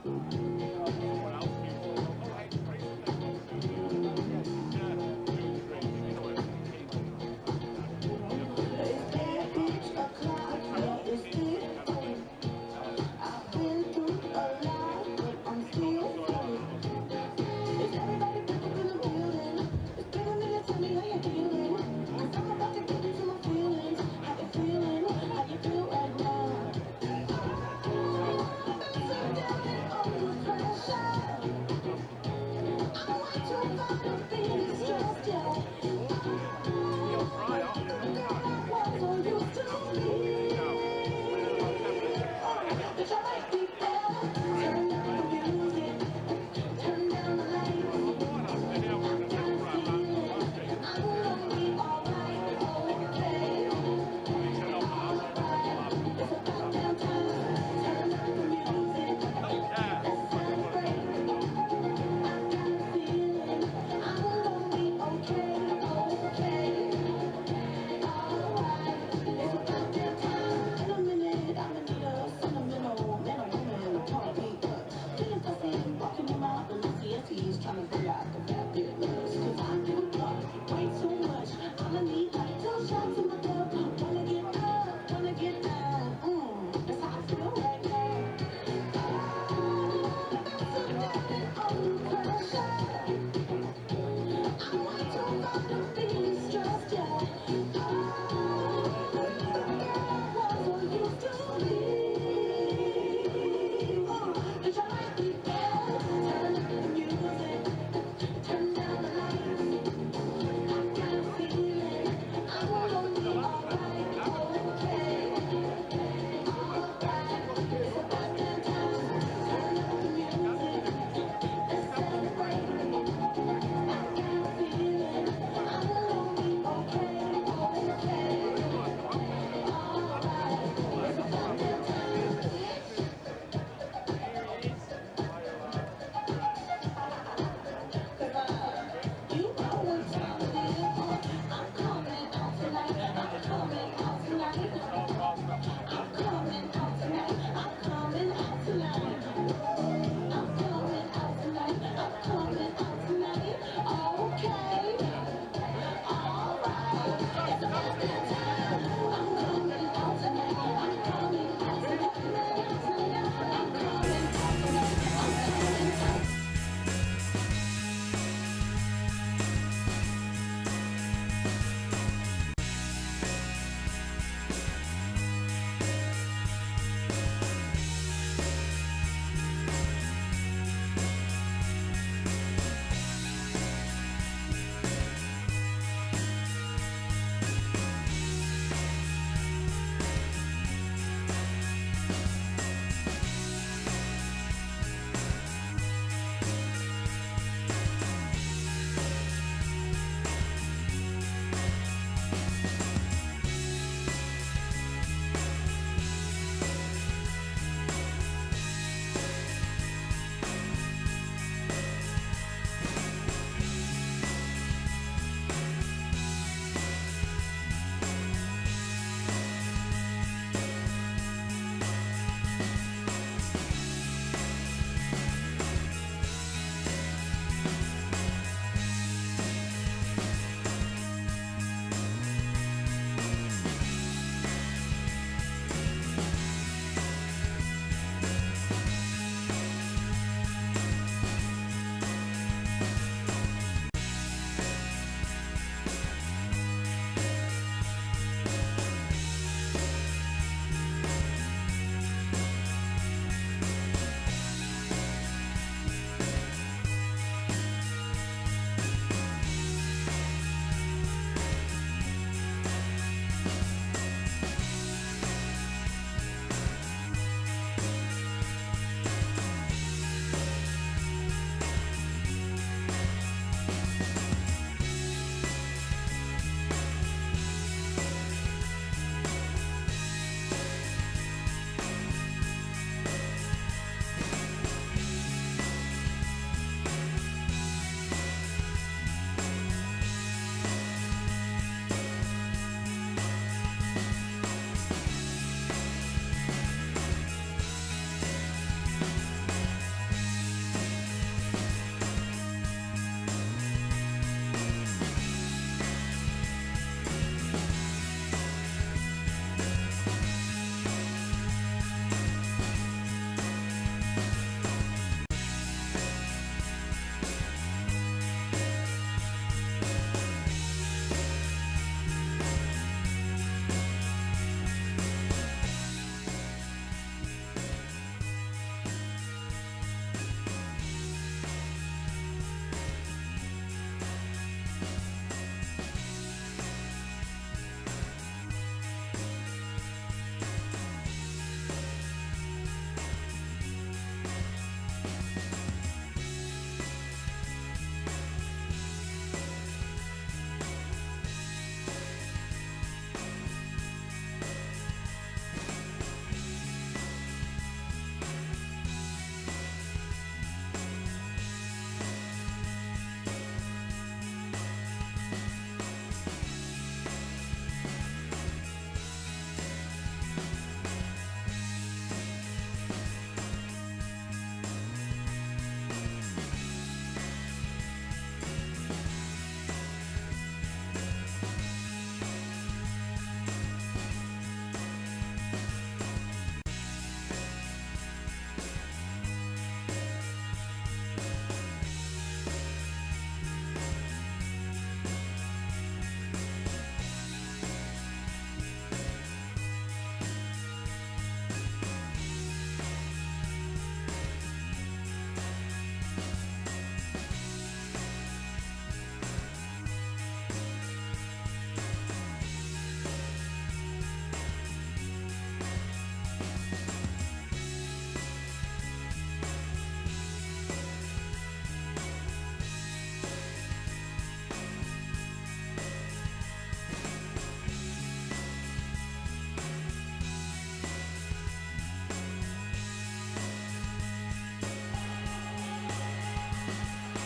I've been through a lot, but I'm still free. Is everybody back up in the building? It's been a minute, tell me how you feeling. Cause I'm about to get into my feelings. How you feeling? How you feel right now? I've been so down and all the time.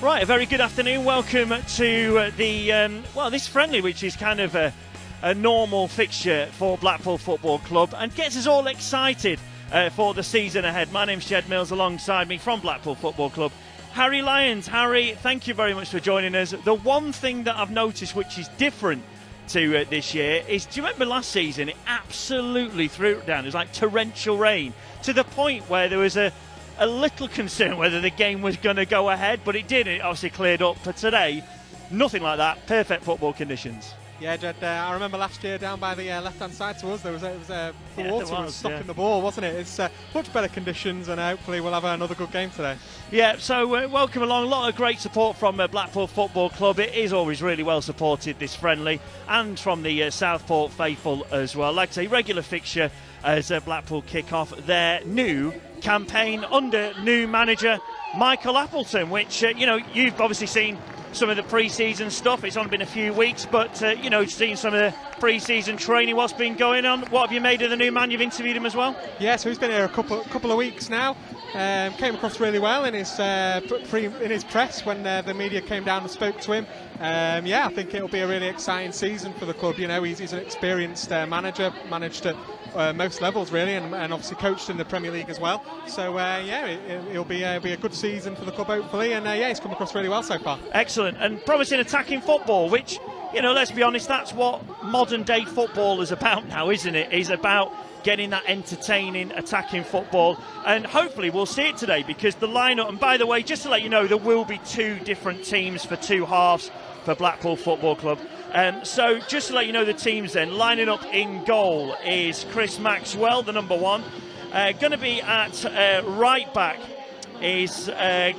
Right, a very good afternoon. Welcome to this friendly, which is kind of a normal fixture for Blackpool Football Club and gets us all excited for the season ahead. My name's Jed Mills, alongside me from Blackpool Football Club, Harry Lyons. Harry, thank you very much for joining us. The one thing that I've noticed which is different to this year is, do you remember last season? It absolutely threw it down. It was like torrential rain, to the point where there was a little concern whether the game was going to go ahead, but it did. It obviously cleared up. For today, nothing like that. Perfect football conditions. Yeah, Jed, I remember last year down by the left-hand side to us, the water was stopping the ball, wasn't it? It's much better conditions, and hopefully we'll have another good game today. Yeah, so welcome along. A lot of great support from Blackpool Football Club. It is always really well supported, this friendly, and from the Southport faithful as well. Like I say, regular fixture as Blackpool kick off their new campaign under new manager Michael Appleton, which you've obviously seen some of the pre-season stuff. It's only been a few weeks, but seen some of the pre-season training. What's been going on? What have you made of the new man? You've interviewed him as well. Yeah, so he's been here a couple of weeks now. Came across really well in his press when the media came down and spoke to him. I think it'll be a really exciting season for the club. He's an experienced manager, managed at most levels really, and obviously coached in the Premier League as well. So it'll be a good season for the club hopefully, and he's come across really well so far. Excellent, and promising attacking football, which let's be honest, that's what modern day football is about now, isn't it? It's about getting that entertaining attacking football, and hopefully we'll see it today, because the lineup, and by the way, just to let you know, there will be two different teams for two halves for Blackpool Football Club. So just to let you know the teams then, lining up in goal is Chris Maxwell, the number one. Going to be at right back is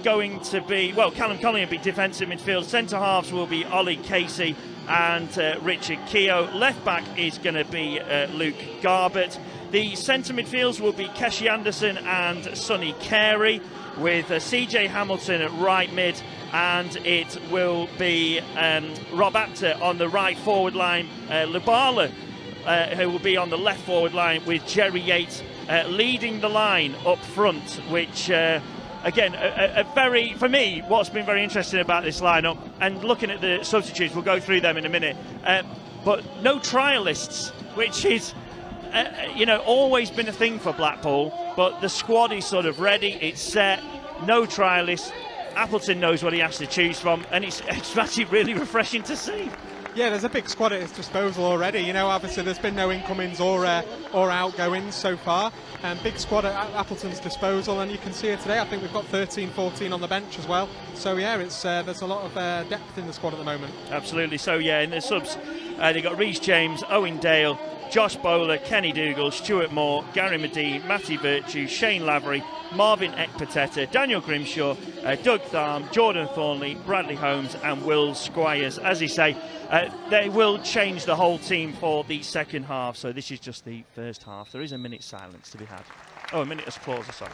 going to be, Callum Colley will be defensive midfield. Centre halves will be Ollie Casey and Richard Keogh. Left back is going to be Luke Garbett. The centre midfields will be Keshi Anderson and Sonny Carey, with CJ Hamilton at right mid, and it will be Rob Apter on the right forward line, Lubala who will be on the left forward line, with Jerry Yates leading the line up front, which again, for me, what's been very interesting about this lineup, and looking at the substitutes, we'll go through them in a minute, but no trialists, which is always been a thing for Blackpool, but the squad is sort of ready, it's set, no trialists. Appleton knows what he has to choose from, and it's actually really refreshing to see. Yeah, there's a big squad at his disposal already. Obviously there's been no incomings or outgoings so far. Big squad at Appleton's disposal, and you can see it today. I think we've got 13, 14 on the bench as well. So there's a lot of depth in the squad at the moment. Absolutely. So in the subs, they've got Rhys James, Owen Dale, Josh Bowler, Kenny Dougal, Stuart Moore, Gary Medee, Matty Virtue, Shane Lavery, Marvin Ekpateta, Daniel Grimshaw, Doug Tharm, Jordan Thornley, Bradley Holmes and Will Squires. As you say, they will change the whole team for the second half. So this is just the first half. There is a minute's silence to be had. Oh, a minute's applause, sorry.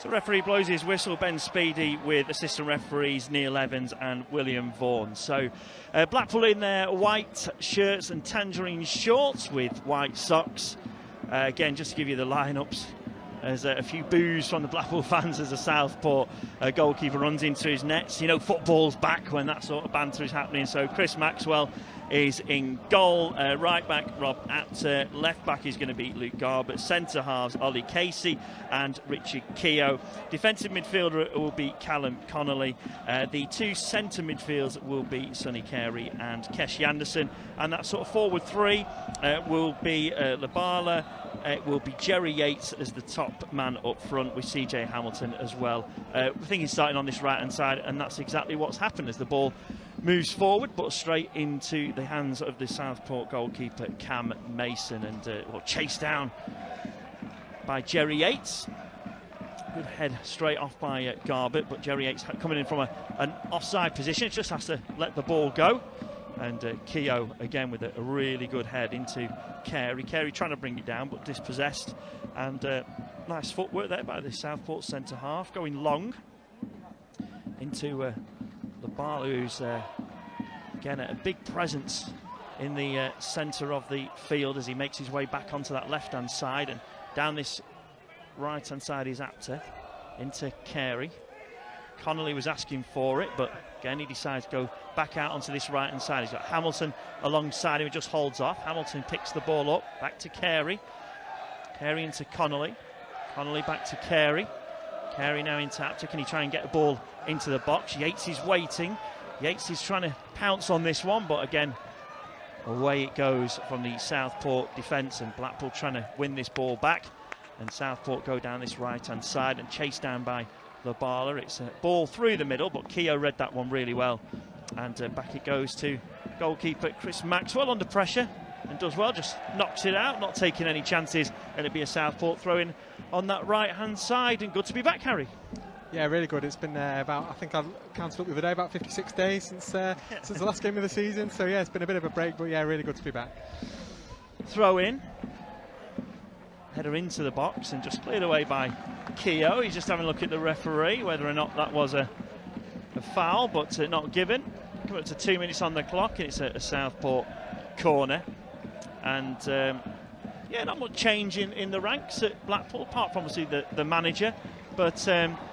So referee blows his whistle, Ben Speedy, with assistant referees Neil Evans and William Vaughan. So Blackpool in their white shirts and tangerine shorts with white socks. Again, just to give you the lineups. There's a few boos from the Blackpool fans as a Southport goalkeeper runs into his nets. You know, football's back when that sort of banter is happening. So Chris Maxwell is in goal. Right back, Rob Apter. Left back is going to be Luke Garbutt. Centre halves, Ollie Casey and Richard Keogh. Defensive midfielder will be Callum Connolly. The two centre midfields will be Sonny Carey and Keshi Anderson. And that sort of forward three will be Labala. It will be Jerry Yates as the top man up front with CJ Hamilton as well. I think he's starting on this right hand side, and that's exactly what's happened as the ball moves forward but straight into the hands of the Southport goalkeeper Cam Mason, and chased down by Jerry Yates. Good head straight off by Garbutt, but Jerry Yates coming in from an offside position, just has to let the ball go. And Keogh again with a really good head into Carey. Carey trying to bring it down but dispossessed, and nice footwork there by the Southport centre half, going long into Labala, who's again a big presence in the centre of the field as he makes his way back onto that left hand side, and down this right hand side is Apter into Carey. Connolly was asking for it, but again he decides to go back out onto this right hand side. He's got Hamilton alongside him, he just holds off. Hamilton picks the ball up, back to Carey. Carey into Connolly. Connolly back to Carey. Carey now into Apter. Can he try and get the ball into the box? Yates is waiting. Yates is trying to pounce on this one, but again away it goes from the Southport defence, and Blackpool trying to win this ball back. And Southport go down this right hand side and chased down by Labala. It's a ball through the middle, but Keogh read that one really well, and back it goes to goalkeeper Chris Maxwell under pressure, and does well, just knocks it out, not taking any chances, and it'll be a Southport throw in on that right hand side. And good to be back, Harry. Yeah, really good. It's been about, I think I counted up the other day, about 56 days since the last game of the season, so yeah, it's been a bit of a break, but yeah, really good to be back. Throw in, header into the box and just cleared away by Keogh. He's just having a look at the referee, whether or not that was a foul, but not given. Coming up to 2 minutes on the clock, and it's a Southport corner. And yeah, not much change in the ranks at Blackpool, apart from obviously the manager. But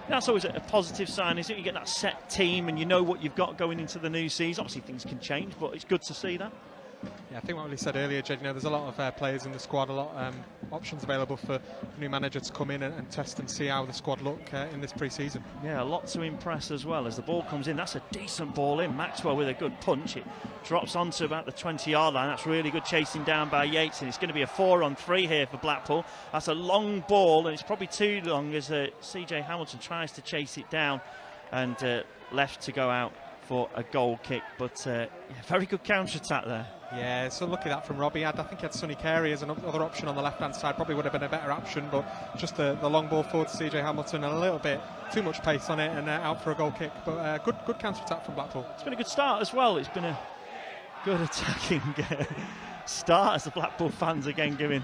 that's always a positive sign, isn't it? You get that set team and you know what you've got going into the new season. Obviously things can change, but it's good to see that. Yeah, I think what we said earlier, Jed, there's a lot of players in the squad, a lot of options available for a new manager to come in and test and see how the squad look in this pre-season. Yeah, a lot to impress as well as the ball comes in. That's a decent ball in. Maxwell with a good punch. It drops onto about the 20-yard line. That's really good chasing down by Yates, and it's going to be a 4-on-3 here for Blackpool. That's a long ball, and it's probably too long as CJ Hamilton tries to chase it down, and left to go out for a goal kick. But yeah, very good counter-attack there. Yeah, so lucky that from Robbie. I think he had Sonny Carey as another option on the left-hand side. Probably would have been a better option, but just the long ball forward to CJ Hamilton, and a little bit too much pace on it, and out for a goal kick. But good counter-attack from Blackpool. It's been a good start as well. It's been a good attacking start as the Blackpool fans again giving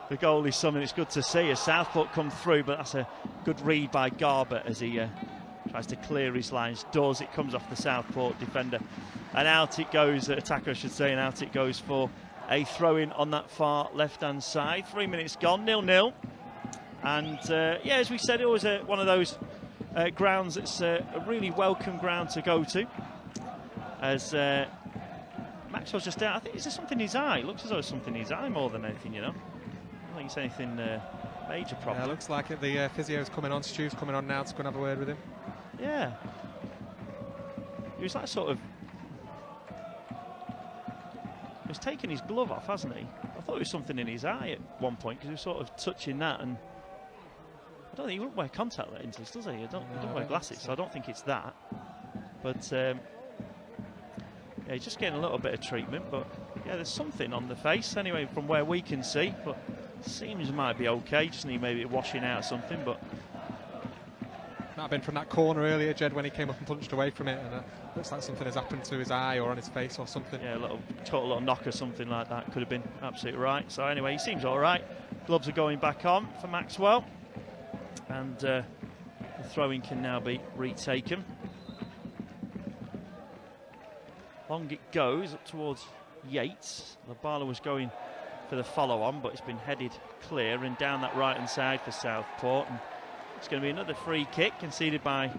the goalie something. It's good to see as Southport come through, but that's a good read by Garbutt as he tries to clear his lines. Does. It comes off the Southport defender. And out it goes, attacker I should say, and out it goes for a throw-in on that far left-hand side. 3 minutes gone, 0-0. And yeah, as we said, it was one of those grounds that's a really welcome ground to go to. As Maxwell's just out. I think, is there something in his eye? It looks as though it's something in his eye more than anything, you know. I don't think it's anything major problem. Yeah, looks like it. The physio's coming on, Stu's coming on now to go and have a word with him. Yeah. He was like sort of... He's taken his glove off, hasn't he? I thought it was something in his eye at one point because he was sort of touching that, and I don't think he wouldn't wear contact lenses, does he? He doesn't wear glasses, so I don't think it's that. But yeah, he's just getting a little bit of treatment. But yeah, there's something on the face anyway from where we can see. But seems might be okay. Just need maybe washing out or something. But might have been from that corner earlier, Jed, when he came up and punched away from it, and looks like something has happened to his eye or on his face or something. Yeah, a little knock or something like that could have been absolutely right. So anyway, he seems all right. Gloves are going back on for Maxwell, and the throw-in can now be retaken. Long it goes up towards Yates. Labala was going for the follow-on, but it's been headed clear and down that right-hand side for Southport. And it's going to be another free kick conceded by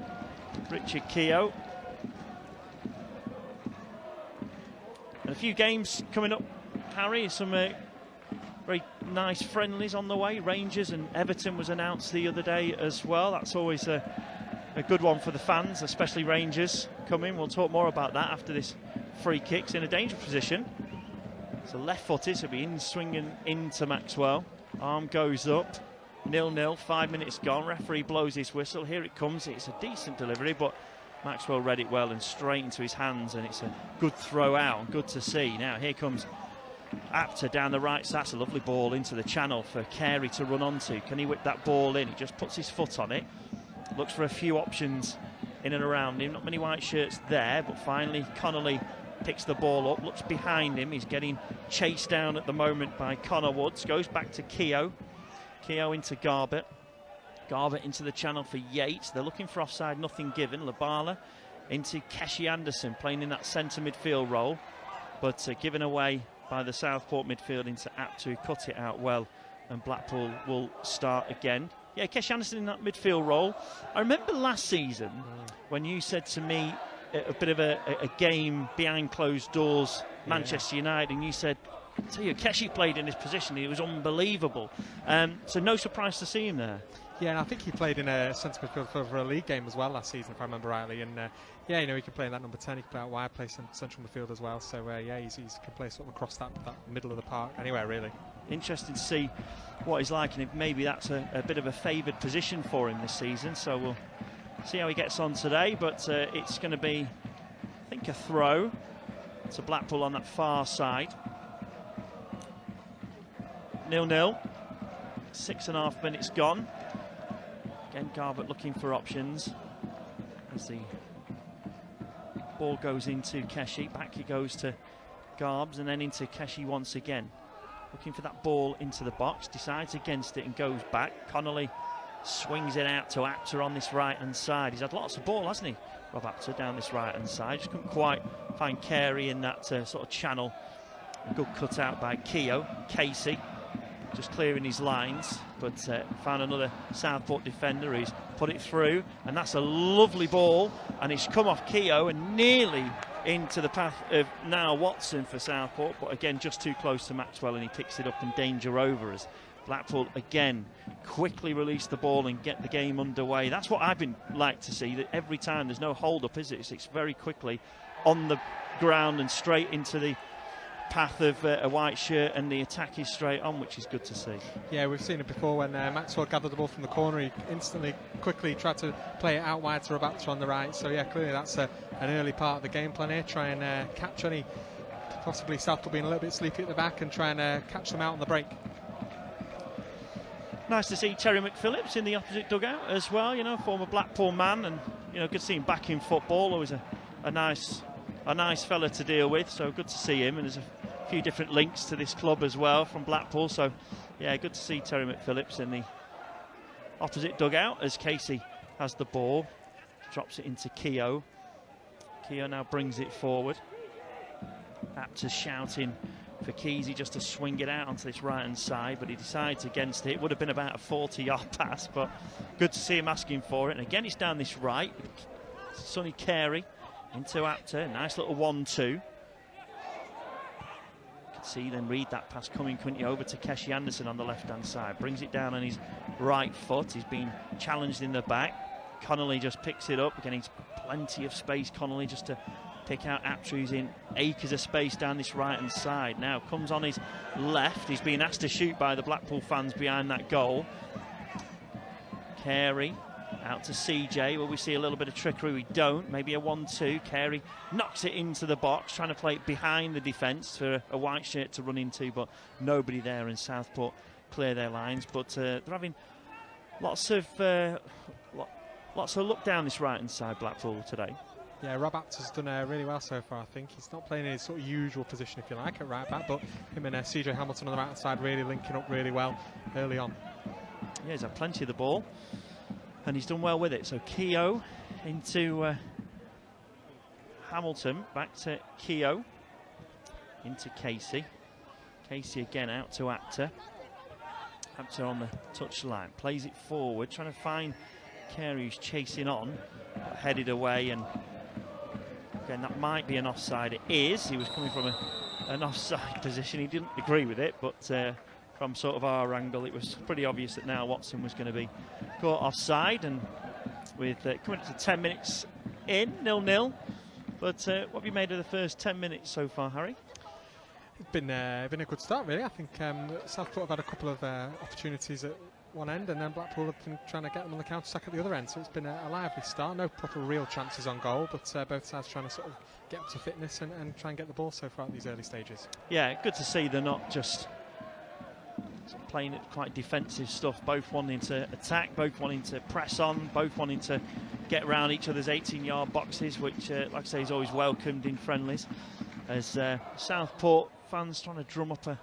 Richard Keogh. And a few games coming up, Harry. Some very nice friendlies on the way. Rangers and Everton was announced the other day as well. That's always a good one for the fans, especially Rangers coming. We'll talk more about that after this free kick's in a dangerous position. So left-footed, so be swinging into Maxwell. Arm goes up. 0-0, 5 minutes gone. Referee blows his whistle. Here it comes. It's a decent delivery, but Maxwell read it well and straight into his hands, and it's a good throw out. Good to see. Now here comes Apter down the right side. That's a lovely ball into the channel for Carey to run onto. Can he whip that ball in? He just puts his foot on it. Looks for a few options in and around him. Not many white shirts there, but finally Connolly picks the ball up, looks behind him. He's getting chased down at the moment by Connor Woods. Goes back to Keogh. Keogh into Garbett. Garbett into the channel for Yates. They're looking for offside, nothing given. Labala into Keshi Anderson, playing in that centre midfield role, but given away by the Southport midfield into Apter, who cut it out well, and Blackpool will start again. Yeah, Keshi Anderson in that midfield role. I remember last season when you said to me a bit of a game behind closed doors, Manchester United, and you said, so Keshi played in this position, he was unbelievable. So no surprise to see him there. Yeah, and I think he played in a centre midfield for a league game as well last season, if I remember rightly. And yeah, you know, he can play in that number 10, he can play out wide, play central midfield as well. So yeah, he can play sort of across that middle of the park anywhere, really. Interesting to see what he's like, and if maybe that's a bit of a favoured position for him this season. So we'll see how he gets on today, but it's going to be, I think, a throw to Blackpool on that far side. 0-0, 6.5 minutes gone. Again, Garbett looking for options as the ball goes into Keshi. Back it goes to Garbs and then into Keshi once again. Looking for that ball into the box, decides against it and goes back. Connolly swings it out to Apter on this right-hand side. He's had lots of ball, hasn't he, Rob Apter, down this right-hand side. Just couldn't quite find Carey in that sort of channel. A good cut out by Keogh. Casey just clearing his lines, but found another Southport defender who's put it through, and that's a lovely ball, and it's come off Keogh and nearly into the path of now Watson for Southport, but again just too close to Maxwell, and he picks it up and danger over as Blackpool again quickly release the ball and get the game underway. That's what I've been like to see, that every time there's no hold up, is it? It's very quickly on the ground and straight into the path of a white shirt, and the attack is straight on, which is good to see. Yeah, we've seen it before when Maxwell gathered the ball from the corner. He instantly, quickly tried to play it out wide to Robato on the right. So yeah, clearly that's an early part of the game plan here. Try and catch any, possibly Southport being a little bit sleepy at the back, and try and catch them out on the break. Nice to see Terry McPhillips in the opposite dugout as well, you know, former Blackpool man, and you know, good to see him back in football. Always a nice fella to deal with, so good to see him. And there's a few different links to this club as well from Blackpool, so yeah, good to see Terry McPhillips in the opposite dugout as Casey has the ball, drops it into Keogh. Keogh now brings it forward. Apter shouting for Kesey just to swing it out onto this right hand side, but he decides against it. It would have been about a 40-yard pass, but good to see him asking for it. And again, it's down this right. Sonny Carey into Apter, nice little 1-2. See, then read that pass coming, couldn't you, over to Keshi Anderson on the left-hand side. Brings it down on his right foot. He's been challenged in the back. Connolly just picks it up. Again, he's plenty of space, Connolly, just to pick out Apter, who's in acres of space down this right-hand side. Now comes on his left. He's being asked to shoot by the Blackpool fans behind that goal. Carey out to CJ. Will we see a little bit of trickery? We don't. Maybe a 1-2. Carey knocks it into the box, trying to play it behind the defence for a white shirt to run into, but nobody there, and Southport clear their lines. But they're having lots of look down this right-hand side, Blackpool, today. Yeah, Rob Apter's done really well so far, I think. He's not playing in his sort of usual position, if you like, at right back, but him and CJ Hamilton on the right-hand side really linking up really well early on. Yeah, he's had plenty of the ball, and he's done well with it. So Keogh into Hamilton, back to Keogh, into Casey. Casey again out to Apter. Apter on the touchline, plays it forward, trying to find Carey, who's chasing on, headed away, and again that might be an offside. It is. He was coming from an offside position. He didn't agree with it, but from sort of our angle, it was pretty obvious that now Watson was going to be caught offside. And with coming up to 10 minutes in, 0-0. But what have you made of the first 10 minutes so far, Harry? It's been a good start, really. I think Southport have had a couple of opportunities at one end, and then Blackpool have been trying to get them on the counter-attack at the other end. So it's been a lively start. No proper real chances on goal, but both sides trying to sort of get up to fitness and try and get the ball so far at these early stages. Yeah, good to see they're not just playing it quite defensive stuff. Both wanting to attack, both wanting to press on, both wanting to get around each other's 18-yard boxes, which, like I say, is always welcomed in friendlies. As Southport fans trying to drum up a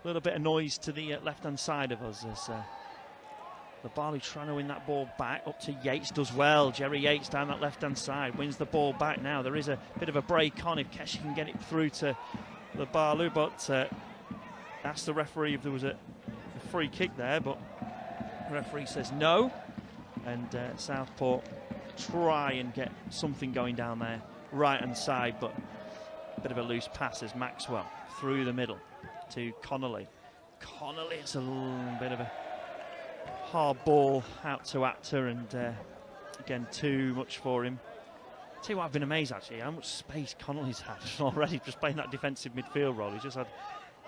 little bit of noise to the left-hand side of us, as the Barley trying to win that ball back up to Yates, does well. Jerry Yates down that left-hand side wins the ball back. Now there is a bit of a break on if Keshe can get it through to the Barley, but asked the referee if there was a free kick there, but the referee says no, and Southport try and get something going down there right-hand side, but a bit of a loose pass as Maxwell through the middle to Connolly. Connolly, it's a little bit of a hard ball out to Apter, and again too much for him. Tell you what, I've been amazed actually how much space Connolly's had already just playing that defensive midfield role. He's just had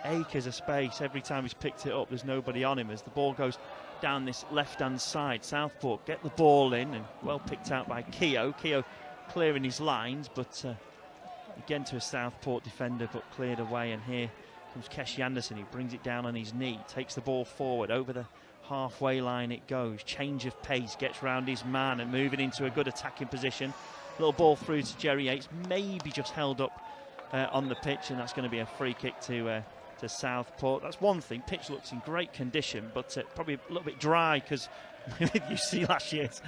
acres of space every time he's picked it up. There's nobody on him as the ball goes down this left-hand side. Southport get the ball in, and well picked out by Keogh. Keogh clearing his lines, but again to a Southport defender, but cleared away. And here comes Keshe Anderson. He brings it down on his knee, takes the ball forward over the halfway line. It goes, change of pace, gets round his man and moving into a good attacking position. Little ball through to Jerry Yates, maybe just held up on the pitch, and that's going to be a free kick to Southport. That's one thing. Pitch looks in great condition, but probably a little bit dry, because you see last year's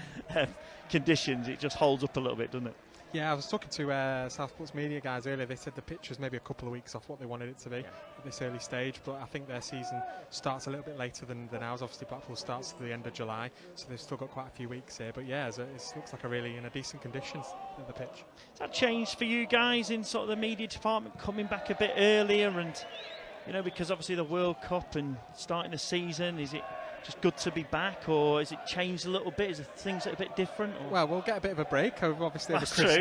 conditions, it just holds up a little bit, doesn't it? Yeah, I was talking to Southport's media guys earlier. They said the pitch was maybe a couple of weeks off what they wanted it to be at this early stage, but I think their season starts a little bit later than ours. Obviously, Blackpool starts at the end of July, so they've still got quite a few weeks here. But yeah, it looks like a really in a decent condition at the pitch. Has that changed for you guys in sort of the media department, coming back a bit earlier, and because obviously the World Cup and starting the season, is it just good to be back, or has it changed a little bit? Is things a bit different? Or? Well, we'll get a bit of a break over obviously over That's Christmas,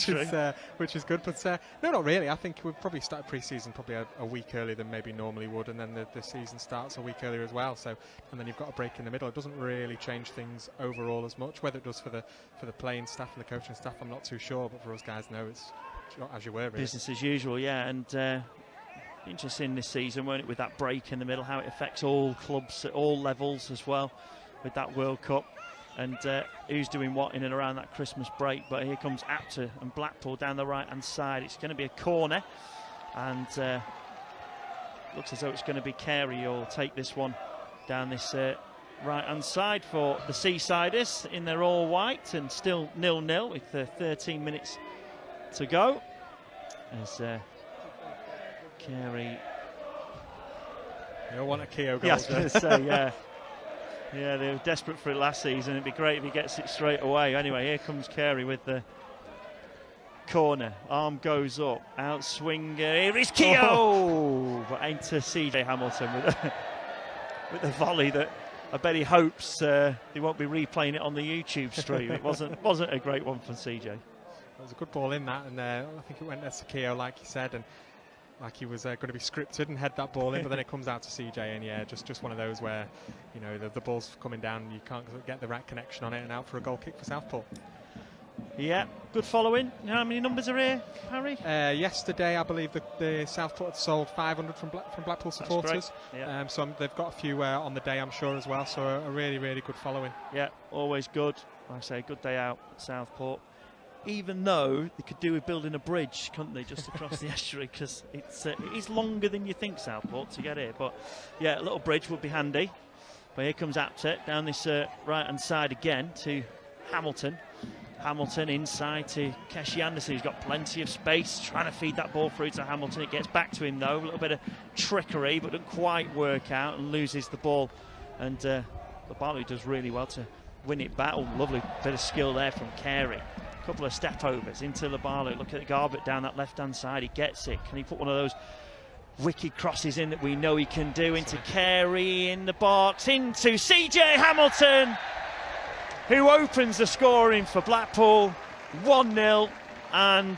true, yeah, which is good. But no, not really. I think we've probably started pre-season probably a week earlier than maybe normally would, and then the season starts a week earlier as well. So, and then you've got a break in the middle. It doesn't really change things overall as much. Whether it does for the playing staff and the coaching staff, I'm not too sure. But for us guys, no, it's as you were. Really. Business as usual, yeah, and. Interesting this season, won't it, with that break in the middle, how it affects all clubs at all levels as well with that World Cup, and who's doing what in and around that Christmas break. But here comes Apter and Blackpool down the right-hand side. It's going to be a corner, and looks as though it's going to be Carey who'll take this one down this right-hand side for the Seasiders in their all-white, and still 0-0 with 13 minutes to go. As Carey. You'll want a Keogh goal. Yeah, I was going to say, yeah. Yeah, they were desperate for it last season. It'd be great if he gets it straight away. Anyway, here comes Carey with the corner. Arm goes up. Out swing. Here is Keogh! But enter CJ Hamilton with a volley that I bet he hopes they won't be replaying it on the YouTube stream. It wasn't a great one for CJ. It was a good ball in that, and I think it went to Keogh, like you said, and like he was going to be scripted and head that ball in, but then it comes out to CJ, and yeah, just one of those where the ball's coming down, you can't get the right connection on it, and out for a goal kick for Southport. Yeah, good following. How many numbers are here, Harry? Yesterday, I believe the Southport sold 500 from Blackpool supporters. Yeah. So they've got a few on the day, I'm sure, as well. So a really, really good following. Yeah, always good. Like I say, good day out at Southport. Even though they could do with building a bridge, couldn't they, just across the estuary, because it is longer than you think, Southport, to get here. But yeah, a little bridge would be handy. But here comes Apter down this right-hand side again to Hamilton. Hamilton inside to Keshi Anderson, who's got plenty of space, trying to feed that ball through to Hamilton. It gets back to him though, a little bit of trickery, but doesn't quite work out and loses the ball. And Labalu does really well to win it back. Oh, lovely bit of skill there from Carey. A couple of step overs into Labalu. Look at Garbett down that left-hand side. He gets it. Can he put one of those wicked crosses in that we know he can do? Into Carey in the box, into CJ Hamilton, who opens the scoring for Blackpool. 1-0, and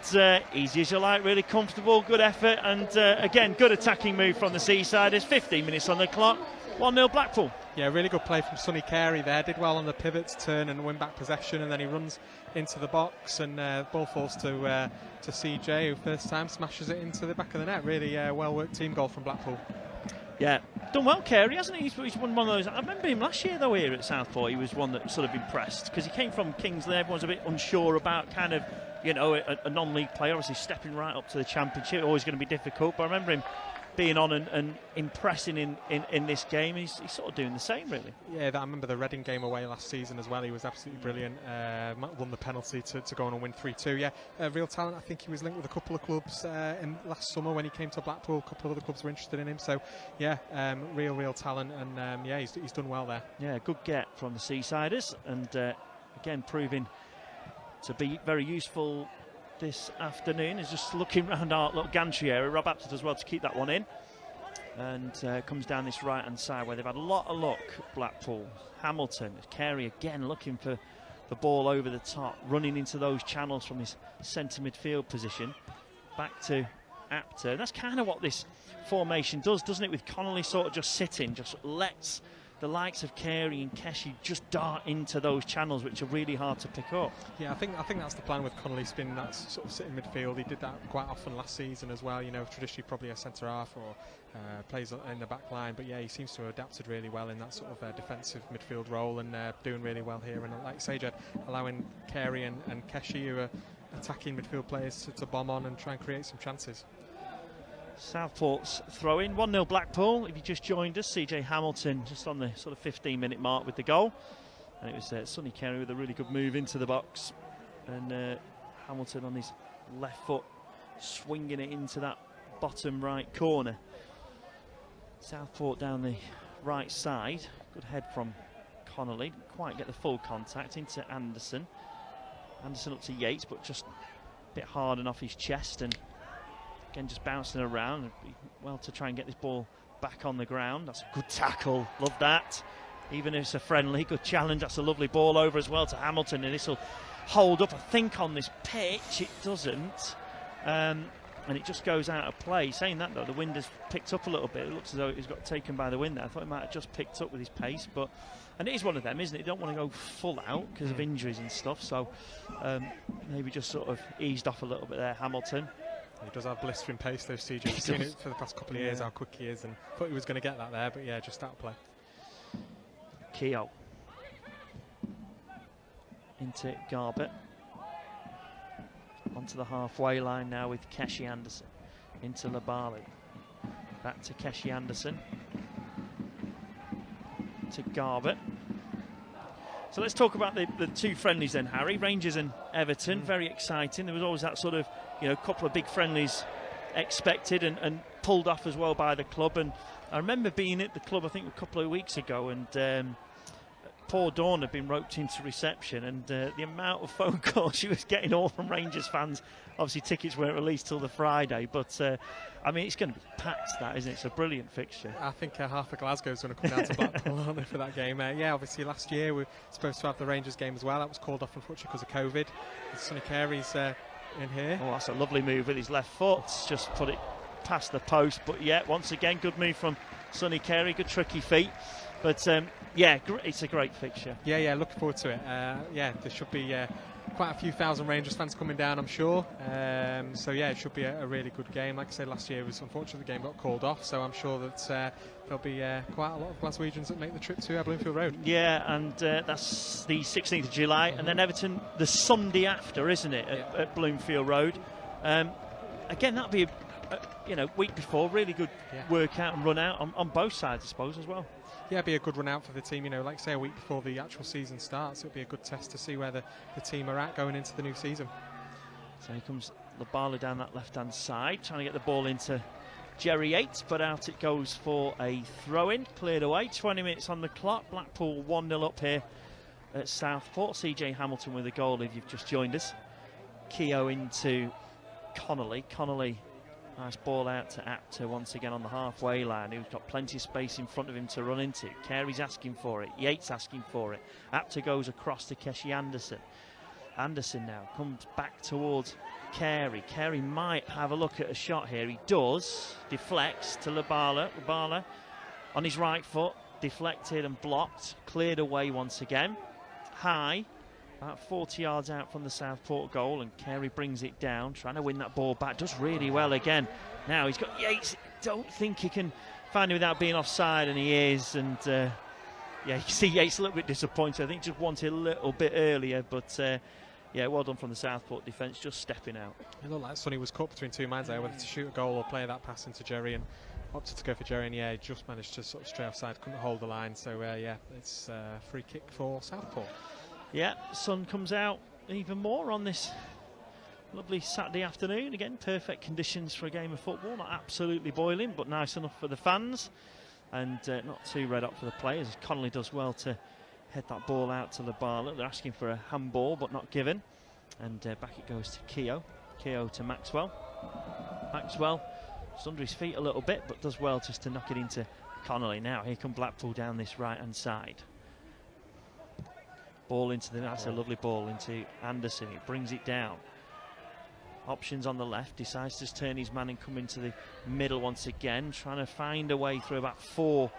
easy as you like, really comfortable, good effort, and again, good attacking move from the Seasiders. 15 minutes on the clock, 1-0 Blackpool. Yeah, really good play from Sonny Carey there. Did well on the pivot to turn and win back possession, and then he runs into the box, and ball falls to CJ, who first time smashes it into the back of the net. Really well worked team goal from Blackpool. Yeah, done well, Carey, hasn't he? He's won one of those. I remember him last year though here at Southport. He was one that sort of impressed because he came from Kingsley. Everyone's a bit unsure about kind of, you know, a non-league player, obviously stepping right up to the Championship. Always going to be difficult, but I remember him being on and impressing in this game. He's sort of doing the same, really. Yeah, I remember the Reading game away last season as well. He was absolutely brilliant. Won the penalty to go on and win 3-2. Yeah, real talent. I think he was linked with a couple of clubs in last summer when he came to Blackpool. A couple of other clubs were interested in him. So, yeah, real talent. And, yeah, he's done well there. Yeah, good get from the Seasiders. And, again, proving to be very useful this afternoon. Is just looking around our little gantry area. Rob Apter does well to keep that one in, and comes down this right hand side where they've had a lot of luck. Blackpool, Hamilton, Carey again looking for the ball over the top, running into those channels from his centre midfield position. Back to Apter. That's kind of what this formation does, doesn't it? With Connolly sort of just sitting, just lets the likes of Carey and Keshi just dart into those channels, which are really hard to pick up. Yeah, I think that's the plan with Connolly spinning that sort of sitting midfield. He did that quite often last season as well. You know, traditionally probably a centre half or plays in the back line, but yeah, he seems to have adapted really well in that sort of defensive midfield role, and doing really well here. And like Sage, allowing Carey and Keshi, who are attacking midfield players, to bomb on and try and create some chances. Southport's throw in, 1-0 Blackpool. If you just joined us, CJ Hamilton just on the sort of 15-minute mark with the goal, and it was Sonny Carey with a really good move into the box, and Hamilton on his left foot swinging it into that bottom right corner. Southport down the right side, good head from Connolly, didn't quite get the full contact into Anderson. Anderson up to Yates, but just a bit hard and off his chest, and again, just bouncing around. Well, to try and get this ball back on the ground. That's a good tackle. Love that. Even if it's a friendly, good challenge. That's a lovely ball over as well to Hamilton. And this will hold up, I think, on this pitch. It doesn't. And it just goes out of play. Saying that, though, the wind has picked up a little bit. It looks as though he's got taken by the wind there. I thought it might have just picked up with his pace. But and it is one of them, isn't it? You don't want to go full out because of injuries and stuff. So maybe just sort of eased off a little bit there, Hamilton. He does have blistering pace, though, CJ. We've seen it for the past couple of years, how quick he is, and thought he was going to get that there, but yeah, just out of play. Keogh into Garbett. Onto the halfway line now with Keshi Anderson. Into Labalu. Back to Keshi Anderson. To Garbett. So let's talk about the two friendlies then, Harry. Rangers and Everton, very exciting. There was always that sort of, you know, couple of big friendlies expected and pulled off as well by the club. And I remember being at the club, I think, a couple of weeks ago, and poor Dawn had been roped into reception, and the amount of phone calls she was getting all from Rangers fans. Obviously, tickets weren't released till the Friday, but I mean, it's going to be packed, that, isn't it? It's a brilliant fixture. I think half of Glasgow's going to come down to Blackpool, aren't they, for that game? Yeah, obviously, last year we were supposed to have the Rangers game as well. That was called off, unfortunately, because of COVID. Sonny Carey's in here. Oh, that's a lovely move with his left foot. Just put it past the post. But yeah, once again, good move from Sonny Carey. Good tricky feet. But yeah, it's a great fixture. Yeah, looking forward to it. Yeah, there should be quite a few thousand Rangers fans coming down, I'm sure. So yeah, it should be a really good game. Like I said, last year it was unfortunate the game got called off, so I'm sure that there'll be quite a lot of Glaswegians that make the trip to Bloomfield Road. Yeah, and that's the 16th of July, and then Everton the Sunday after, isn't it, at Bloomfield Road. Again, that'll be you know, week before, really good workout and run out on both sides, I suppose, as well. Yeah, it'd be a good run out for the team, you know, like say a week before the actual season starts. It'll be a good test to see where the team are at going into the new season. So here comes Labala down that left-hand side, trying to get the ball into Jerry Yates, but out it goes for a throw-in, cleared away. 20 minutes on the clock. Blackpool 1-0 up here at Southport. CJ Hamilton with a goal if you've just joined us. Keogh into Connolly. Connolly, nice ball out to Apter once again on the halfway line, who's got plenty of space in front of him to run into. Carey's asking for it, Yates asking for it. Apter goes across to Keshi Anderson. Anderson now comes back towards Carey. Carey might have a look at a shot here. He does. Deflects to Labala. Labala on his right foot. Deflected and blocked. Cleared away once again. High. About 40 yards out from the Southport goal. And Carey brings it down. Trying to win that ball back. Does really well again. Now he's got Yates. Don't think he can find him without being offside. And he is. And yeah, you can see Yates a little bit disappointed. I think just wanted a little bit earlier. But yeah, well done from the Southport defence, just stepping out. It looked like Sonny was caught between two minds there, whether to shoot a goal or play that pass into Jerry, and opted to go for Jerry, and yeah, just managed to sort of stray offside, couldn't hold the line. So yeah, it's a free kick for Southport. Yeah, sun comes out even more on this lovely Saturday afternoon. Again, perfect conditions for a game of football. Not absolutely boiling, but nice enough for the fans, and not too red hot for the players. Connolly does well to head that ball out to Labala. They're asking for a handball, but not given. And back it goes to Keogh. Keogh to Maxwell. Maxwell just under his feet a little bit, but does well just to knock it into Connolly. Now here come Blackpool down this right-hand side. Ball into that's a lovely ball into Anderson. He brings it down. Options on the left. Decides to turn his man and come into the middle once again. Trying to find a way through about 4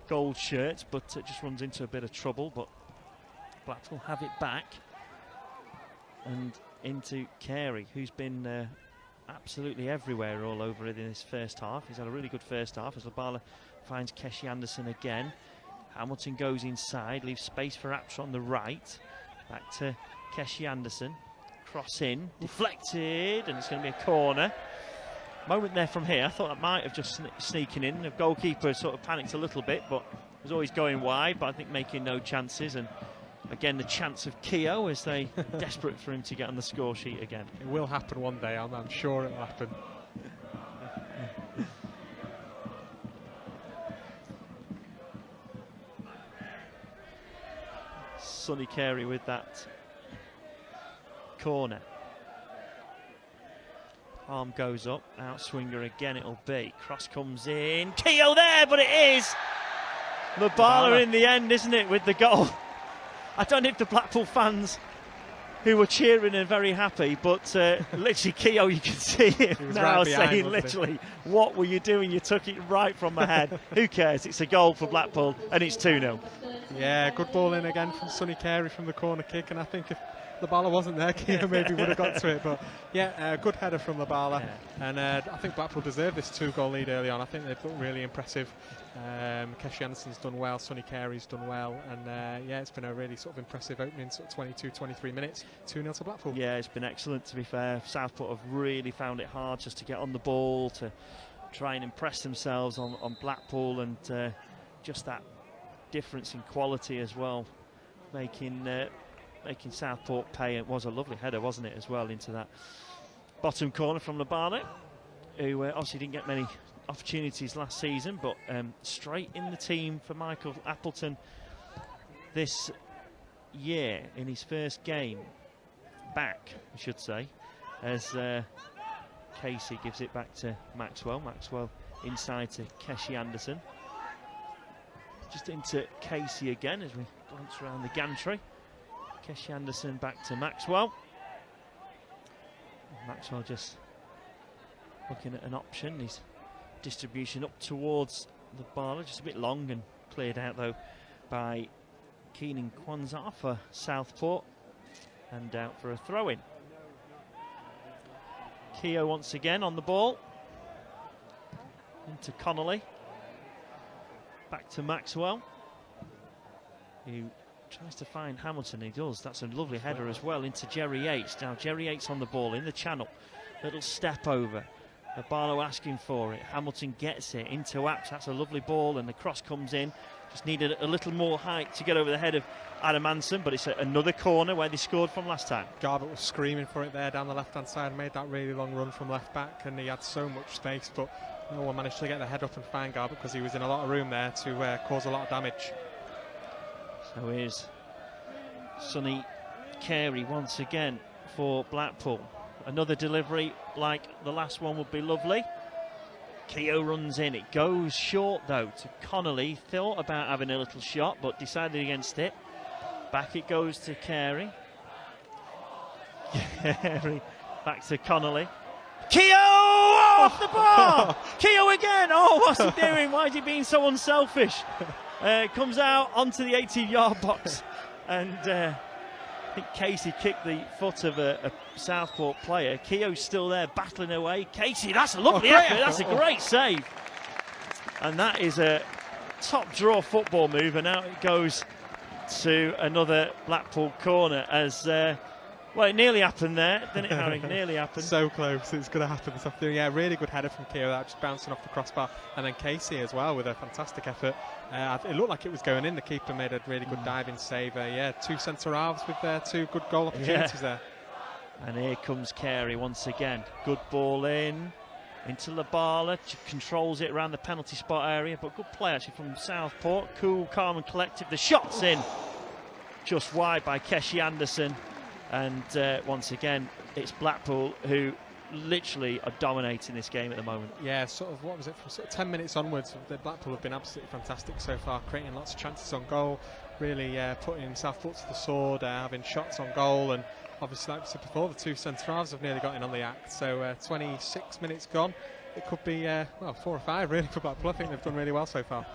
gold shirts, but it just runs into a bit of trouble. But Blackpool have it back and into Carey, who's been absolutely everywhere all over it in this first half. He's had a really good first half as Labala finds Keshi Anderson again. Hamilton goes inside, leaves space for Apter on the right. Back to Keshi Anderson. Cross in, deflected, and it's going to be a corner. Moment there from here, I thought that might have just sneaking in. The goalkeeper sort of panicked a little bit, but was always going wide, but I think making no chances. And again, the chance of Keogh as they desperate for him to get on the score sheet again. It will happen one day, I'm sure it will happen. Sonny Carey with that corner. Arm goes up, outswinger again it'll be. Cross comes in, Keogh there, but it is Labala in the end, isn't it, with the goal. I don't know if the Blackpool fans who were cheering and very happy, but literally Keogh, you can see him now right behind, saying literally, what were you doing? You took it right from my head. Who cares? It's a goal for Blackpool and it's 2-0. Yeah, good ball in again from Sonny Carey from the corner kick, and I think if Labala wasn't there, Keogh maybe would have got to it, but yeah, good header from Labala, and I think Blackpool deserved this 2-goal lead early on. I think they've looked really impressive. Keshi Anderson's done well, Sonny Carey's done well, and yeah, it's been a really sort of impressive opening, sort of 22-23 minutes, 2-0 to Blackpool. Yeah, it's been excellent, to be fair. Southport have really found it hard just to get on the ball, to try and impress themselves on Blackpool, and just that difference in quality as well, making Southport pay. It was a lovely header, wasn't it, as well, into that bottom corner from Labala, who obviously didn't get many opportunities last season, but straight in the team for Michael Appleton this year in his first game back, I should say, as Casey gives it back to Maxwell. Maxwell inside to Keshi Anderson. Just into Casey again as we glance around the gantry. Keshi Anderson back to Maxwell. Maxwell just looking at an option. His distribution up towards the bar, just a bit long, and cleared out though by Keenan Kwanzaa for Southport, and out for a throw-in. Keogh once again on the ball. Into Connolly. Back to Maxwell, who tries to find Hamilton. He does. That's a lovely header as well into Jerry Yates. Now Jerry Yates on the ball in the channel. Little step over. Barlow asking for it. Hamilton gets it into Apps. That's a lovely ball, and the cross comes in. Just needed a little more height to get over the head of Adam Anson, but it's another corner where they scored from last time. Garbutt was screaming for it there down the left-hand side, made that really long run from left back, and he had so much space, but no one managed to get the head up and find Garbutt because he was in a lot of room there to cause a lot of damage. So here's Sonny Carey once again for Blackpool. Another delivery like the last one would be lovely. Keogh runs in. It goes short though to Connolly. Thought about having a little shot but decided against it. Back it goes to Carey. Carey back to Connolly. Keogh off the bar! Keogh again! Oh, what's he doing? Why is he being so unselfish? Comes out onto the 18-yard box, and I think Casey kicked the foot of a Southport player. Keogh's still there battling away. Casey, that's a lovely effort. That's a great save. And that is a top draw football move, and now it goes to another Blackpool corner as well, it nearly happened there, didn't it, Harry? Nearly happened. So close, it's going to happen this afternoon. Yeah, really good header from Keogh, that just bouncing off the crossbar. And then Casey as well with a fantastic effort. It looked like it was going in. The keeper made a really good diving save. Yeah, two centre halves with two good goal opportunities there. And here comes Carey once again. Good ball into Labala. Controls it around the penalty spot area, but good play actually from Southport. Cool, calm and collective. The shot's in just wide by Keshi Anderson. And once again, it's Blackpool who literally are dominating this game at the moment. Yeah, sort of, what was it, from sort of 10 minutes onwards, the Blackpool have been absolutely fantastic so far, creating lots of chances on goal, really putting Southport to the sword, having shots on goal, and obviously, like I said before, the two centre halves have nearly got in on the act. So 26 minutes gone, it could be, well, 4 or 5 really for Blackpool. I think they've done really well so far.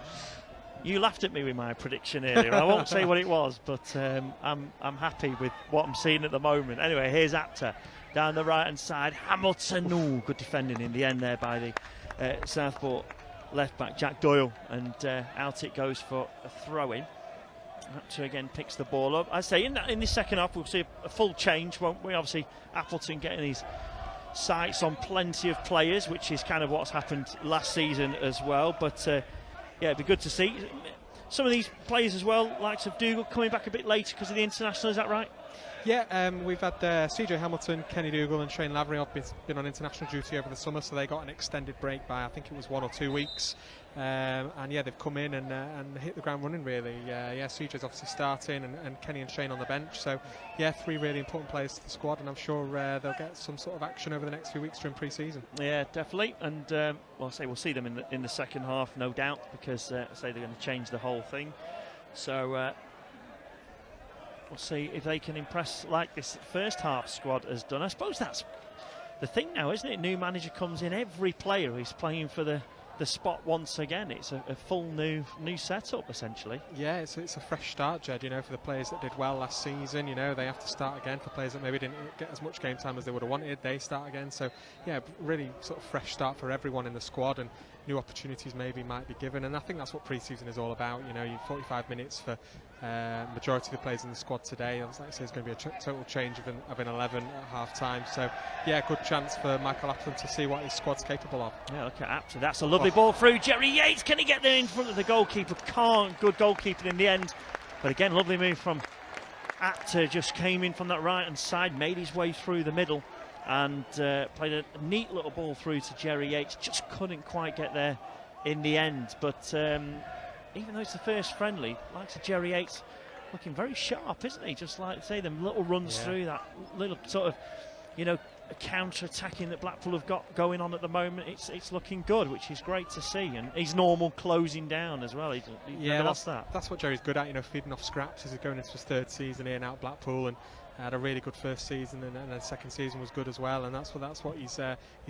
You laughed at me with my prediction earlier. I won't say what it was, but I'm happy with what I'm seeing at the moment. Anyway, here's Apter down the right-hand side. Hamilton, ooh, good defending in the end there by the Southport left-back, Jack Doyle. And out it goes for a throw-in. Apter again picks the ball up. I say in this second half we'll see a full change, won't we? Obviously, Appleton getting his sights on plenty of players, which is kind of what's happened last season as well. But yeah, it'd be good to see some of these players as well, likes of Dougal, coming back a bit later because of the international. Is that right? Yeah, we've had CJ Hamilton, Kenny Dougal and Shane Lavery have been on international duty over the summer, so they got an extended break by, I think it was 1 or 2 weeks. And yeah, they've come in and hit the ground running really. Yeah, CJ's obviously starting and Kenny and Shane on the bench. So yeah, 3 really important players to the squad, and I'm sure they'll get some sort of action over the next few weeks during pre-season. Yeah, definitely. And well, we'll see them in the second half, no doubt, because they're going to change the whole thing. So we'll see if they can impress like this first half squad has done. I suppose that's the thing now, isn't it? New manager comes in, every player is playing for the spot once again. It's a full new setup essentially. Yeah, it's a fresh start, Jed. You know, for the players that did well last season, you know, they have to start again. For players that maybe didn't get as much game time as they would have wanted, they start again. So yeah, really sort of fresh start for everyone in the squad, and new opportunities maybe might be given. And I think that's what pre-season is all about. You know, you 45 minutes for majority of the players in the squad today. Like I say, it's going to be a total change of an 11 at half time. So yeah, good chance for Michael Apton to see what his squad's capable of. Yeah, look at Apton. That's a lovely ball through. Jerry Yates, can he get there in front of the goalkeeper? Can't. Good goalkeeping in the end. But again, lovely move from Apton. Just came in from that right hand side, made his way through the middle, and played a neat little ball through to Jerry Yates. Just couldn't quite get there in the end. But even though it's the first friendly, likes of Jerry Yates looking very sharp, isn't he? Just like say them little runs through, that little sort of, you know, counter-attacking that Blackpool have got going on at the moment. It's looking good, which is great to see. And he's normal closing down as well. He never lost that. That's what Jerry's good at, you know, feeding off scraps as he's going into his 3rd season here now at Blackpool, and had a really good first season, and the second season was good as well. And that's what he's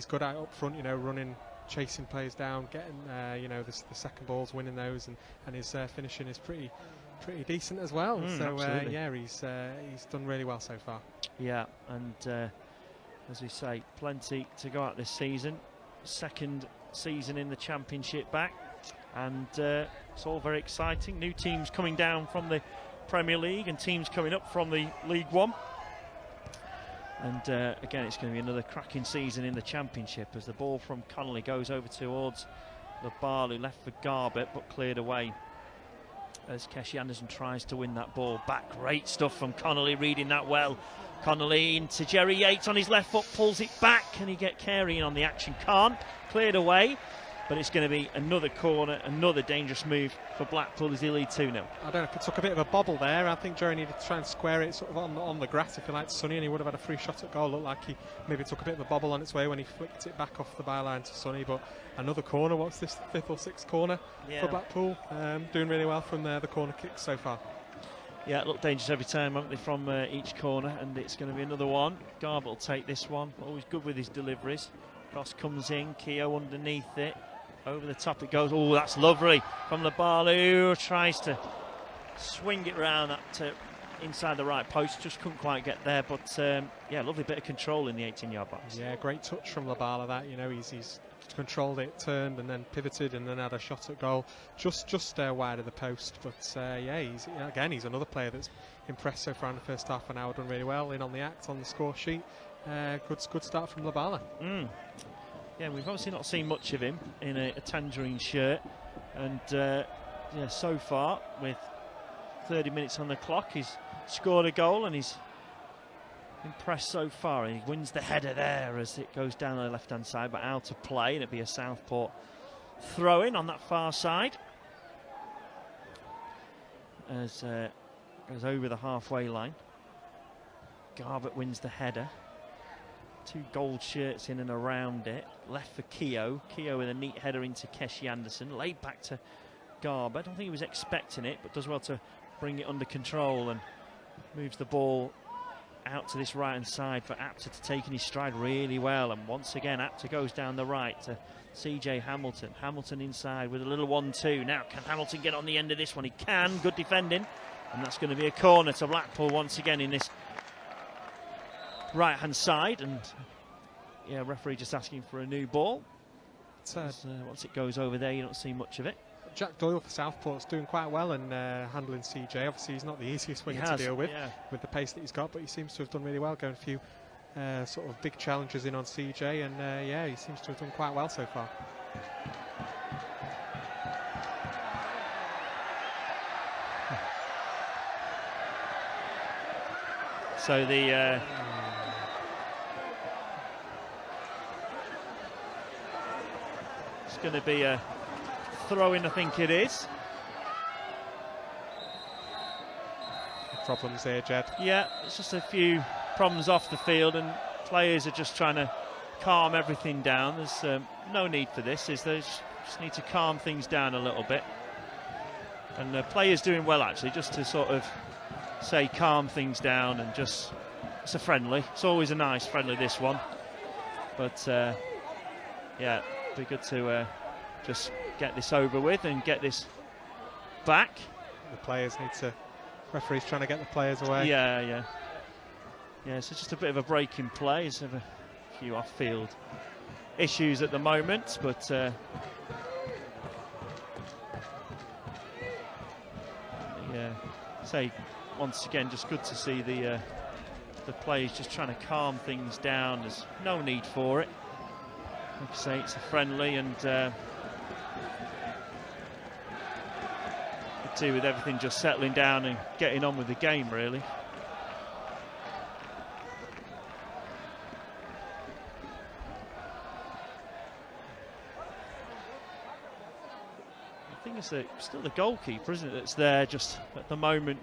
good at up front, you know, running, chasing players down, getting you know, the second balls, winning those, and his finishing is pretty decent as well. So yeah, he's done really well so far. Yeah, and as we say, plenty to go out this season. 2nd season in the Championship back, and it's all very exciting. New teams coming down from the Premier League and teams coming up from the League One. And again, it's going to be another cracking season in the Championship as the ball from Connolly goes over towards Labala, left for Garbett but cleared away as Keshi Anderson tries to win that ball back. Great stuff from Connolly, reading that well. Connolly into Jerry Yates on his left foot, pulls it back. Can he get Carey in on the action? Can't. Cleared away. But it's going to be another corner, another dangerous move for Blackpool as they lead 2-0. I don't know if it took a bit of a bobble there. I think Jerry needed to try and square it sort of on the grass, if you like, to Sonny, and he would have had a free shot at goal. Looked like he maybe took a bit of a bobble on its way when he flicked it back off the byline to Sonny. But another corner. What's this, 5th or 6th corner for Blackpool? Doing really well from the corner kicks so far. Yeah, look dangerous every time, haven't they, from each corner, and it's going to be another one. Garbutt will take this one. Always good with his deliveries. Cross comes in, Keogh underneath it. Over the top it goes. Oh, that's lovely from Labala, who tries to swing it round to inside the right post. Just couldn't quite get there, but yeah, lovely bit of control in the 18-yard box. Yeah, great touch from Labala. That, you know, he's controlled it, turned, and then pivoted, and then had a shot at goal, just wide of the post. But yeah, he's another player that's impressed so far in the first half an hour. Done really well in on the act, on the score sheet. Good start from Labala. Yeah, we've obviously not seen much of him in a tangerine shirt, and yeah, so far with 30 minutes on the clock, he's scored a goal and he's impressed so far. And he wins the header there as it goes down the left-hand side, but out of play, and it'll be a Southport throw-in on that far side as goes over the halfway line. Garbutt wins the header. 2 gold shirts in and around it. Left for Keogh. Keogh with a neat header into Keshi Anderson. Laid back to Garbutt. I don't think he was expecting it, but does well to bring it under control and moves the ball out to this right-hand side for Apter to take in his stride really well. And once again, Apter goes down the right to CJ Hamilton. Hamilton inside with a little 1-2. Now, can Hamilton get on the end of this one? He can. Good defending. And that's going to be a corner to Blackpool once again in this right-hand side, and yeah, referee just asking for a new ball. Once it goes over there, you don't see much of it. Jack Doyle for Southport's doing quite well in handling CJ. Obviously, he's not the easiest winger to deal with the pace that he's got, but he seems to have done really well, going a few sort of big challenges in on CJ, and yeah, he seems to have done quite well so far. So the it's going to be a throw-in, I think it is. Problems there, Jed. Yeah, it's just a few problems off the field, and players are just trying to calm everything down. There's no need for this, is there? Just need to calm things down a little bit. And the players doing well, actually, just to sort of say calm things down, and just, it's a friendly. It's always a nice friendly, this one. But yeah, it'd be good to just get this over with and get this back. The players need to, referee's trying to get the players away. Yeah, so just a bit of a break in play. There's a few off-field issues at the moment, but yeah, say once again, just good to see the players just trying to calm things down. There's no need for it. Like I say, it's a friendly, and could do with everything just settling down and getting on with the game, really. I think it's still the goalkeeper, isn't it, that's there just at the moment,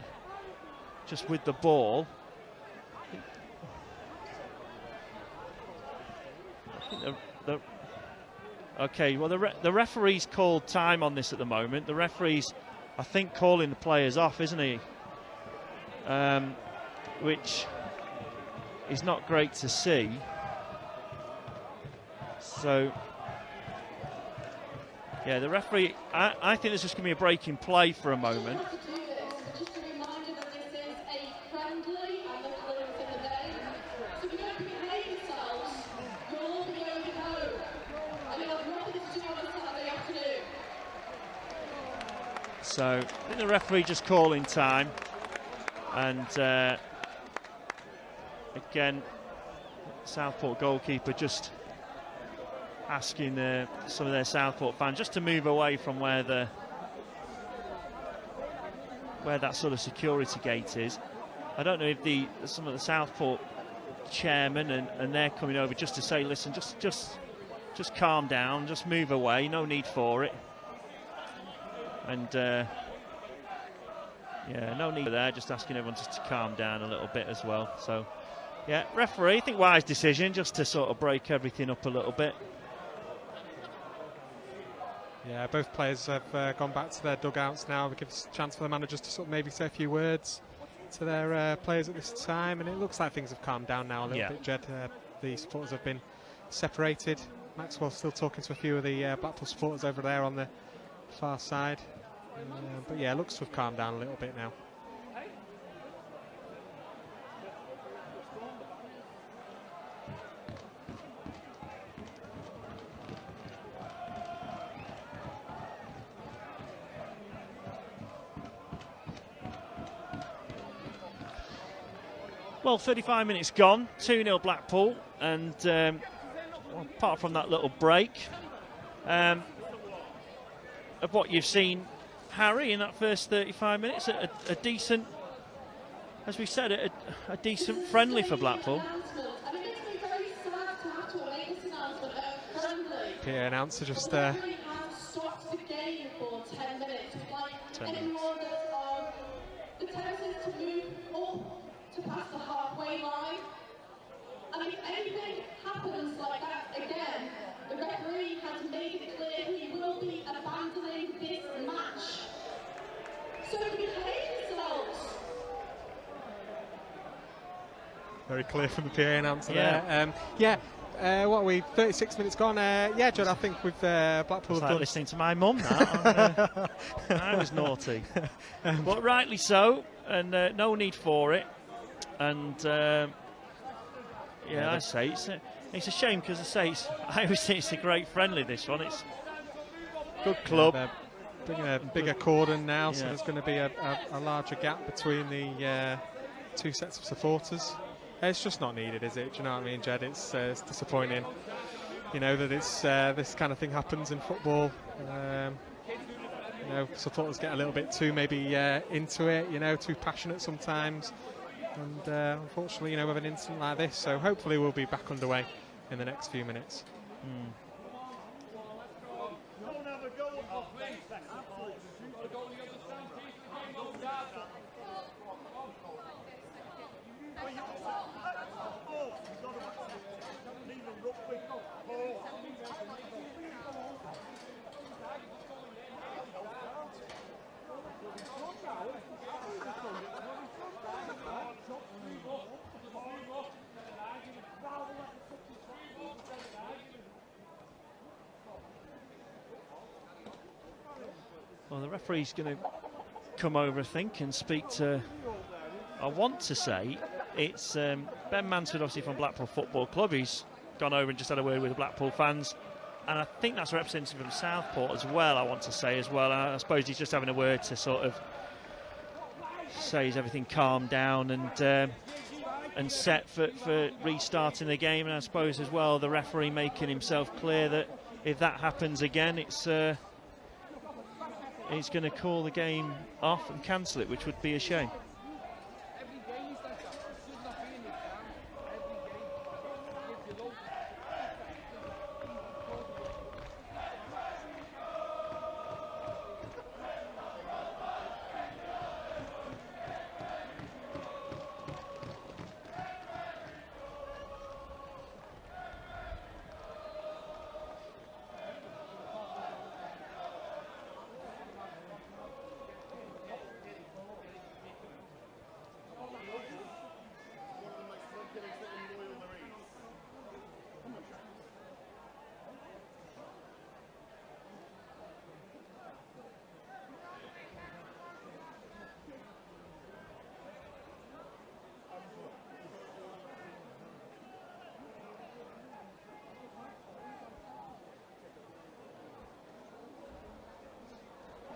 just with the ball. Okay, well, the referee's called time on this at the moment. The referee's, I think, calling the players off, isn't he? Which is not great to see. So, yeah, the referee, I think there's just going to be a break in play for a moment. So, I think the referee just calling time, and again, Southport goalkeeper just asking some of their Southport fans just to move away from where that sort of security gate is. I don't know if some of the Southport chairman and they're coming over just to say, listen, just calm down, just move away, no need for it. And yeah, no need there, just asking everyone just to calm down a little bit as well. So yeah, referee, I think wise decision just to sort of break everything up a little bit. Yeah, both players have gone back to their dugouts now. It gives a chance for the managers to sort of maybe say a few words to their players at this time, and it looks like things have calmed down now a little bit, Jed. The supporters have been separated. Maxwell's still talking to a few of the Blackpool supporters over there on the far side. But yeah, it looks to have calmed down a little bit now. Well, 35 minutes gone, 2-0 Blackpool, and well, apart from that little break, of what you've seen, Harry, in that first 35 minutes, a decent, as we said, a decent friendly for Blackpool. PA announcer just 10 minutes. To pass the halfway line, and if anything happens like that again, the referee has made it clear he will be abandoning this match. So behave yourselves. very clear from the PA announcer there. What are we, 36 minutes gone? Yeah, Judd, I think with Blackpool... It's like listening to my mum now. I was naughty. But rightly so, and no need for it. And I say it's a shame because I always think it's a great friendly, this one. It's good club. They're bringing a bigger cordon now, so there's going to be a larger gap between the two sets of supporters. It's just not needed, is it? Do you know what I mean, Jed? It's disappointing, you know, that it's this kind of thing happens in football. You know, supporters get a little bit too maybe into it, you know, too passionate sometimes. And unfortunately, you know, with an incident like this, so hopefully we'll be back underway in the next few minutes. Well, the referee's going to come over, I think, and speak to... I want to say it's Ben Mansfield, obviously from Blackpool Football Club. He's gone over and just had a word with the Blackpool fans. And I think that's a representative from Southport as well, I want to say as well. I suppose he's just having a word to sort of say is everything calmed down and set for restarting the game. And I suppose as well the referee making himself clear that if that happens again, he's going to call the game off and cancel it, which would be a shame.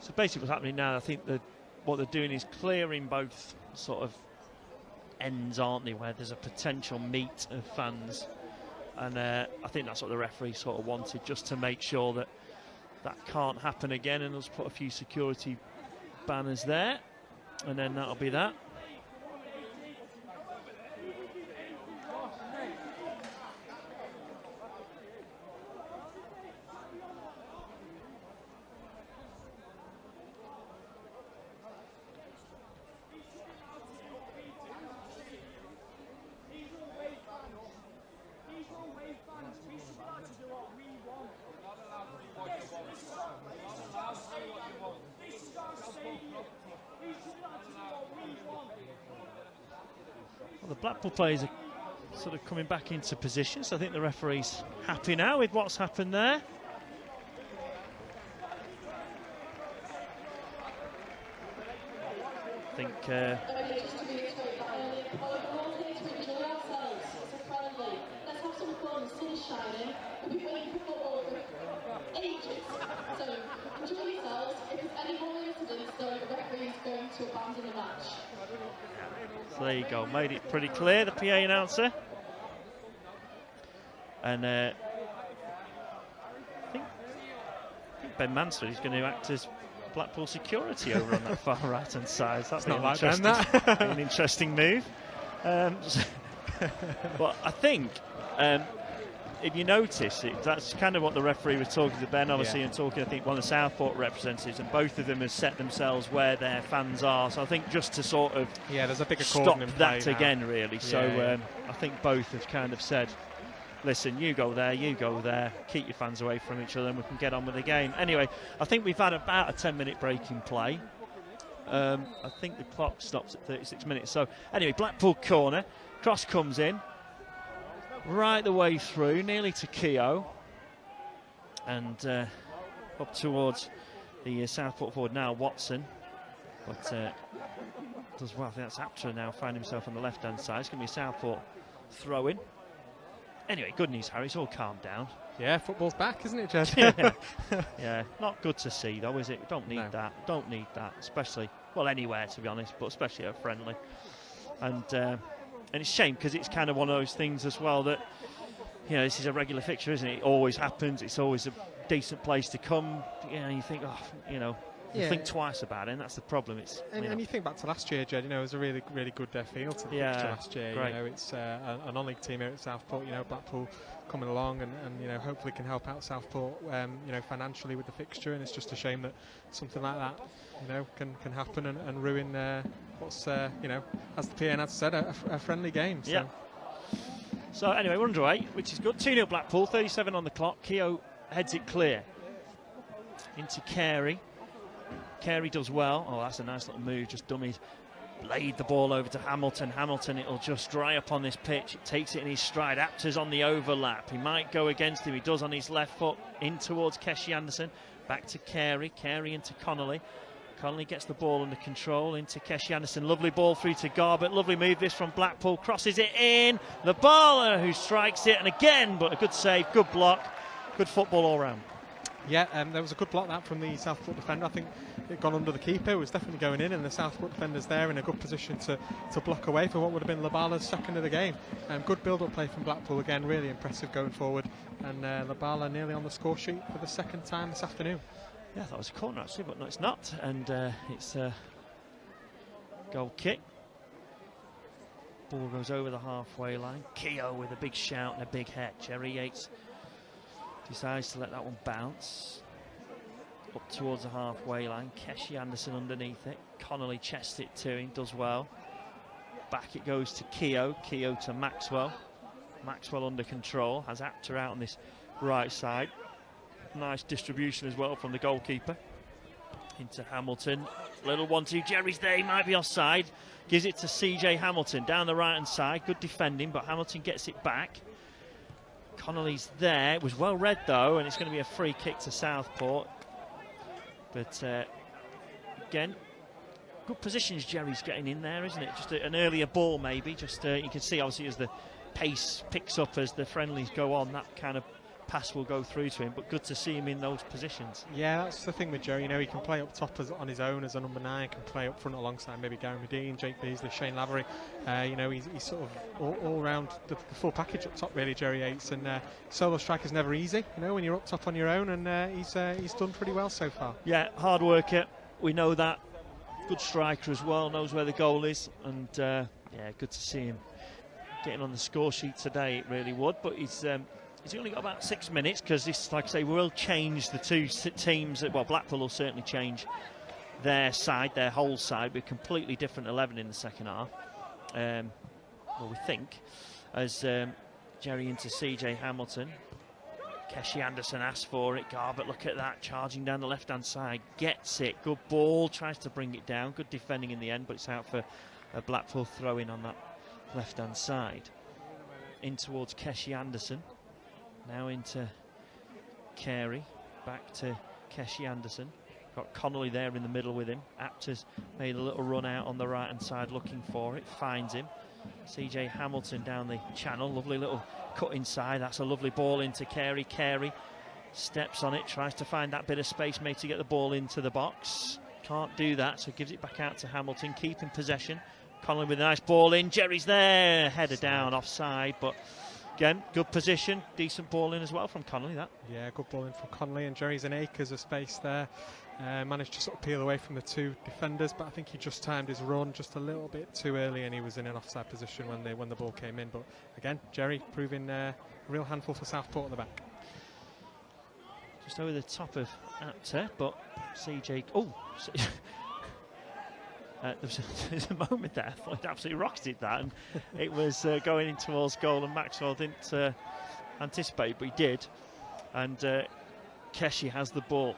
So basically what's happening now, I think that what they're doing is clearing both sort of ends, aren't they, where there's a potential meet of fans And I think that's what the referee sort of wanted, just to make sure that that can't happen again. And let's put a few security banners there, and then that'll be that. Well, the Blackpool players are sort of coming back into position, so I think the referee's happy now with what's happened there. I think so there you go, made it pretty clear, the PA announcer. And I think Ben Mansfield is going to act as Blackpool security over on that far right hand side. So that's not like Ben, that. An interesting move. But I think if you notice, that's kind of what the referee was talking to Ben, obviously, and talking, I think, one of the Southport representatives, and both of them have set themselves where their fans are. So I think just to sort of there's a bigger stop that now. again, really. So I think both have kind of said, listen, you go there, keep your fans away from each other, and we can get on with the game. Anyway, I think we've had about a 10-minute break in play. I think the clock stops at 36 minutes. So anyway, Blackpool corner, cross comes in, right the way through, nearly to Keogh, and up towards the Southport forward now, Watson. But does well. I think that's Apter now, find himself on the left-hand side. It's going to be a Southport throw-in. Anyway, good news, Harry. It's all calmed down. Yeah, football's back, isn't it, Jed? Yeah, not good to see, though, is it? We don't need that. Don't need that, especially, well, anywhere, to be honest, but especially at friendly. And it's a shame, because it's kind of one of those things as well that, you know, this is a regular fixture, isn't it? It always happens. It's always a decent place to come. You know, you think, oh, you know, you think twice about it, and that's the problem. It's and you think back to last year, Jed. You know, it was a really good feel to the fixture last year. Great. You know, it's a non-league team here at Southport. You know, Blackpool coming along and you know, hopefully can help out Southport. You know, financially with the fixture, and it's just a shame that something like that, you know, can happen and ruin what's you know, as the PN has said, a friendly game. So. Yeah. So anyway, we're underway, which is good. 2-0 Blackpool, 37 on the clock. Keogh heads it clear into Carey. Carey does well. Oh, that's a nice little move. Just dummies. Laid the ball over to Hamilton. Hamilton, it'll just dry up on this pitch. It takes it in his stride. Apter's on the overlap. He might go against him. He does on his left foot. In towards Keshi Anderson. Back to Carey. Carey into Connolly. Connolly gets the ball under control into Keshi Anderson. Lovely ball through to Garbett. Lovely move this from Blackpool. Crosses it in. The baller who strikes it. And again, but a good save, good block, good football all round. Yeah, there was a good block that from the Southport defender. I think it gone under the keeper. It was definitely going in, and the Southport defender's there in a good position to block away for what would have been Labala's second of the game. Good build-up play from Blackpool again, really impressive going forward. And Labala nearly on the score sheet for the second time this afternoon. Yeah, that was a corner actually, but no, it's not. And it's a goal kick. Ball goes over the halfway line. Keogh with a big shout and a big head. Jerry Yates decides to let that one bounce up towards the halfway line. Keshi Anderson underneath it. Connolly chests it to him, does well. Back it goes to Keogh. Keogh to Maxwell. Maxwell under control, has Apter out on this right side. Nice distribution as well from the goalkeeper. Into Hamilton. Little 1-2. Jerry's there, he might be offside. Gives it to CJ Hamilton down the right hand side. Good defending, but Hamilton gets it back. Connolly's there. It was well read though, and it's going to be a free kick to Southport. But again, good positions Jerry's getting in there, isn't it? Just an earlier ball maybe. Just you can see obviously as the pace picks up as the friendlies go on, that kind of pass will go through to him, but good to see him in those positions. Yeah, that's the thing with Joe. You know, he can play up top on his own as a number 9, can play up front alongside maybe Gary Medine, Jake Beasley, Shane Lavery. You know, he's sort of all round the full package up top, really, Jerry Yates. And solo striker's never easy, you know, when you're up top on your own, and he's done pretty well so far. Yeah, hard worker, we know that. Good striker as well, knows where the goal is, and yeah, good to see him getting on the score sheet today. It really would, but he's only got about 6 minutes, because this, like I say, will change the two teams. Well, Blackpool will certainly change their side, their whole side, with a completely different 11 in the second half. Well, we think, as Jerry into CJ Hamilton. Keshi Anderson asks for it. Garbett, look at that, charging down the left-hand side, gets it. Good ball, tries to bring it down. Good defending in the end, but it's out for a Blackpool throw-in on that left-hand side. In towards Keshi Anderson. Now into Carey. Back to Keshi Anderson. Got Connolly there in the middle with him. Apt has made a little run out on the right-hand side looking for it. Finds him. CJ Hamilton down the channel. Lovely little cut inside. That's a lovely ball into Carey. Carey steps on it, tries to find that bit of space made to get the ball into the box. Can't do that, so gives it back out to Hamilton, keeping possession. Connolly with a nice ball in. Jerry's there, header down, offside, but again, good position, decent ball in as well from Connolly. That. Yeah, good ball in from Connolly, and Jerry's in acres of space there. Managed to sort of peel away from the two defenders, but I think he just timed his run just a little bit too early, and he was in an offside position when the ball came in. But again, Jerry proving a real handful for Southport at the back. Just over the top of Apter, but CJ. Oh, there's a moment there. I thought it absolutely rocketed that, and it was going in towards goal, and Maxwell didn't anticipate, but he did. And Keshi has the ball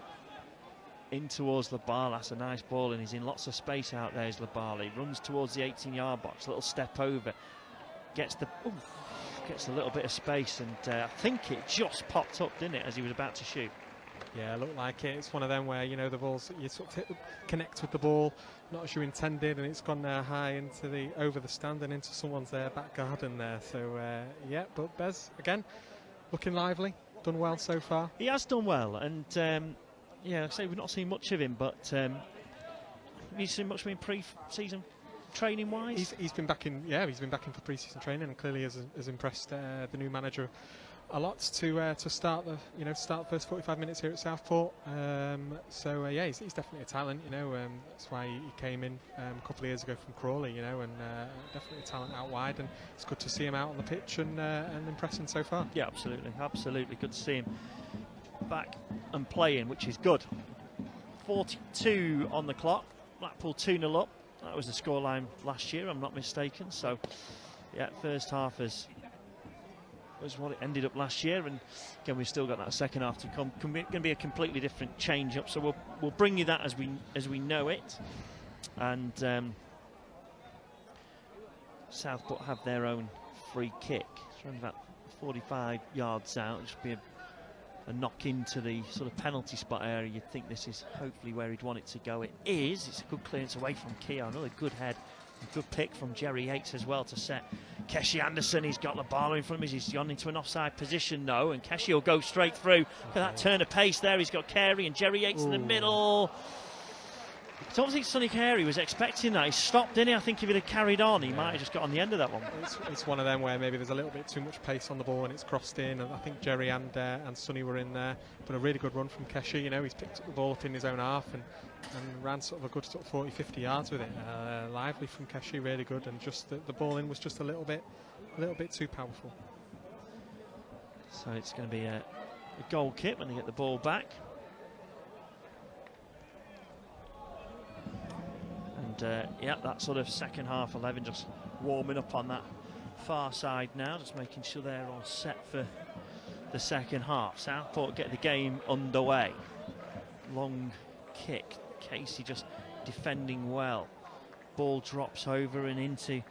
in towards Labala. That's a nice ball, and he's in lots of space out there. Is Labala. He runs towards the 18-yard box, little step over, gets a little bit of space, and I think it just popped up, didn't it, as he was about to shoot. Yeah, looked like it. It's one of them where, you know, the balls, you sort of connect with the ball, not as you intended, and it's gone high into over the stand and into someone's back garden there. So yeah, but Bez again looking lively, done well so far. He has done well, and yeah, like I say, we've not seen much of him, but have you seen much of him pre-season training wise? He's been back in. Yeah, he's been back in for pre-season training, and clearly has impressed the new manager a lot to start the first 45 minutes here at Southport. So yeah, he's definitely a talent. You know, that's why he came in a couple of years ago from Crawley. You know, and definitely a talent out wide, and it's good to see him out on the pitch and impressing so far. Yeah, absolutely good to see him back and playing, which is good. 42 on the clock. Blackpool 2-0 up. That was the scoreline last year, I'm not mistaken. So yeah, first half was what it ended up last year, and again we've still got that second half to come. Going to be a completely different change up, so we'll bring you that as we know it. And Southport have their own free kick. It's around about 45 yards out. It'll just be a knock into the sort of penalty spot area. You'd think this is hopefully where he'd want it to go. It is. It's a good clearance away from Keogh. Another good head. A good pick from Jerry Yates as well to set Keshi Anderson. He's got the ball in front of him. He's gone into an offside position though, and Keshi will go straight through. Look at that turn of pace there. He's got Carey and Jerry Yates in the middle. I don't think Sonny Carey was expecting that. He stopped, didn't he? I think if he'd have carried on, he might have just got on the end of that one. It's one of them where maybe there's a little bit too much pace on the ball and it's crossed in. And I think Jerry and Sonny were in there. But a really good run from Keshi. You know, he's picked up the ball up in his own half and ran sort of a good sort of 40, 50 yards with it. Lively from Keshi, really good. And just the ball in was just a little bit too powerful. So it's going to be a goal kick when they get the ball back. And yeah, that sort of second half 11 just warming up on that far side now, just making sure they're all set for the second half. Southport get the game underway. Long kick, Casey just defending well. Ball drops over and into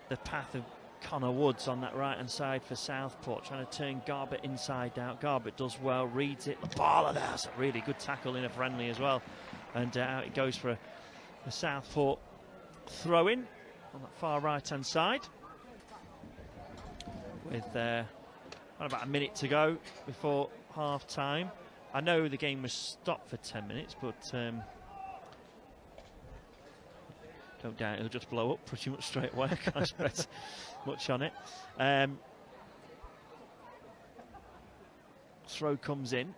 the path of Connor Woods on that right hand side for Southport, trying to turn Garbett inside out. Garbett does well, reads it. The ball, that's a really good tackle in a friendly as well. And out it goes for a Southport throw-in on that far right-hand side with About a minute to go before half time. I know the game was stopped for 10 minutes, but don't doubt it'll just blow up pretty much straight away. I can't expect much on it. Throw comes in.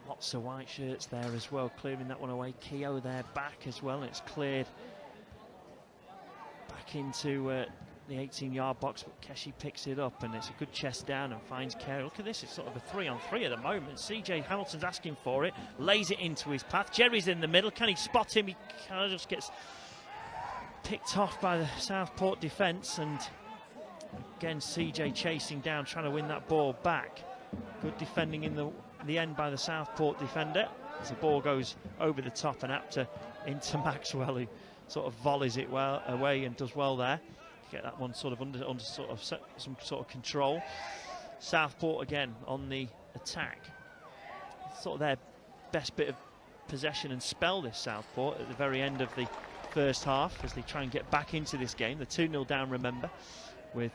Lots of white shirts there as well, clearing that one away. Keogh there back as well, and it's cleared back into the 18-yard box, but Keshi picks it up, and it's a good chest down and finds Kerry. Look at this, it's sort of a 3-on-3 at the moment. CJ Hamilton's asking for it, lays it into his path. Jerry's in the middle. Can he spot him? He kind of just gets picked off by the Southport defence, and again CJ chasing down, trying to win that ball back. Good defending in the end by the Southport defender, as the ball goes over the top and Apter into Maxwell, who sort of volleys it well away and does well there. Get that one sort of under sort of some sort of control. Southport again on the attack. Sort of their best bit of possession and spell, this Southport, at the very end of the first half, as they try and get back into this game. They're 2-0 down, remember, with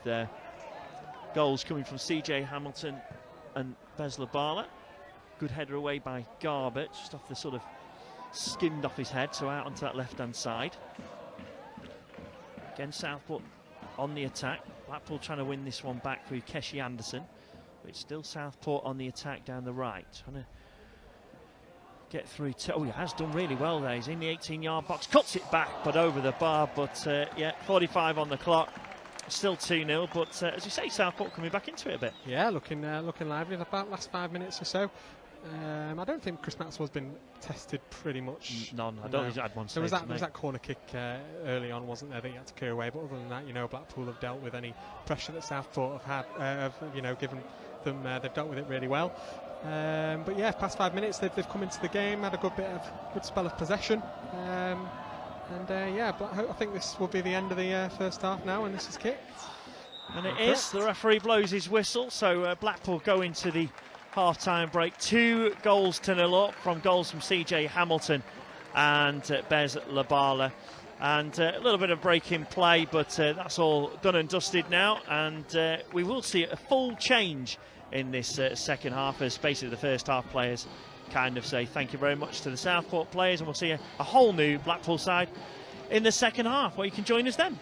goals coming from CJ Hamilton and Bez Labala. Good header away by Garbutt, just off the sort of skimmed off his head, so out onto that left-hand side. Again, Southport on the attack. Blackpool trying to win this one back through Keshi Anderson, but it's still Southport on the attack down the right, trying to get through to, oh, he has done really well there. He's in the 18-yard box, cuts it back, but over the bar. But yeah, 45 on the clock, still 2-0. But as you say, Southport coming back into it a bit. Yeah, looking lively in about last 5 minutes or so. I don't think Chris Maxwell's been tested pretty much. None. I don't think he's had one. So was that corner kick early on, wasn't there, that he had to clear away? But other than that, you know, Blackpool have dealt with any pressure that Southport have had, you know, given them. They've dealt with it really well. But yeah, past 5 minutes, they've come into the game, had a good spell of possession. Yeah, but I think this will be the end of the first half now, and this is kicked. And it is. The referee blows his whistle, so Blackpool go into the half-time break. 2-0 up from goals from CJ Hamilton and Bez Labala. And a little bit of break in play, but that's all done and dusted now. And we will see a full change in this second half, as basically the first half players kind of say thank you very much to the Southport players, and we'll see a whole new Blackpool side in the second half, where you can join us then.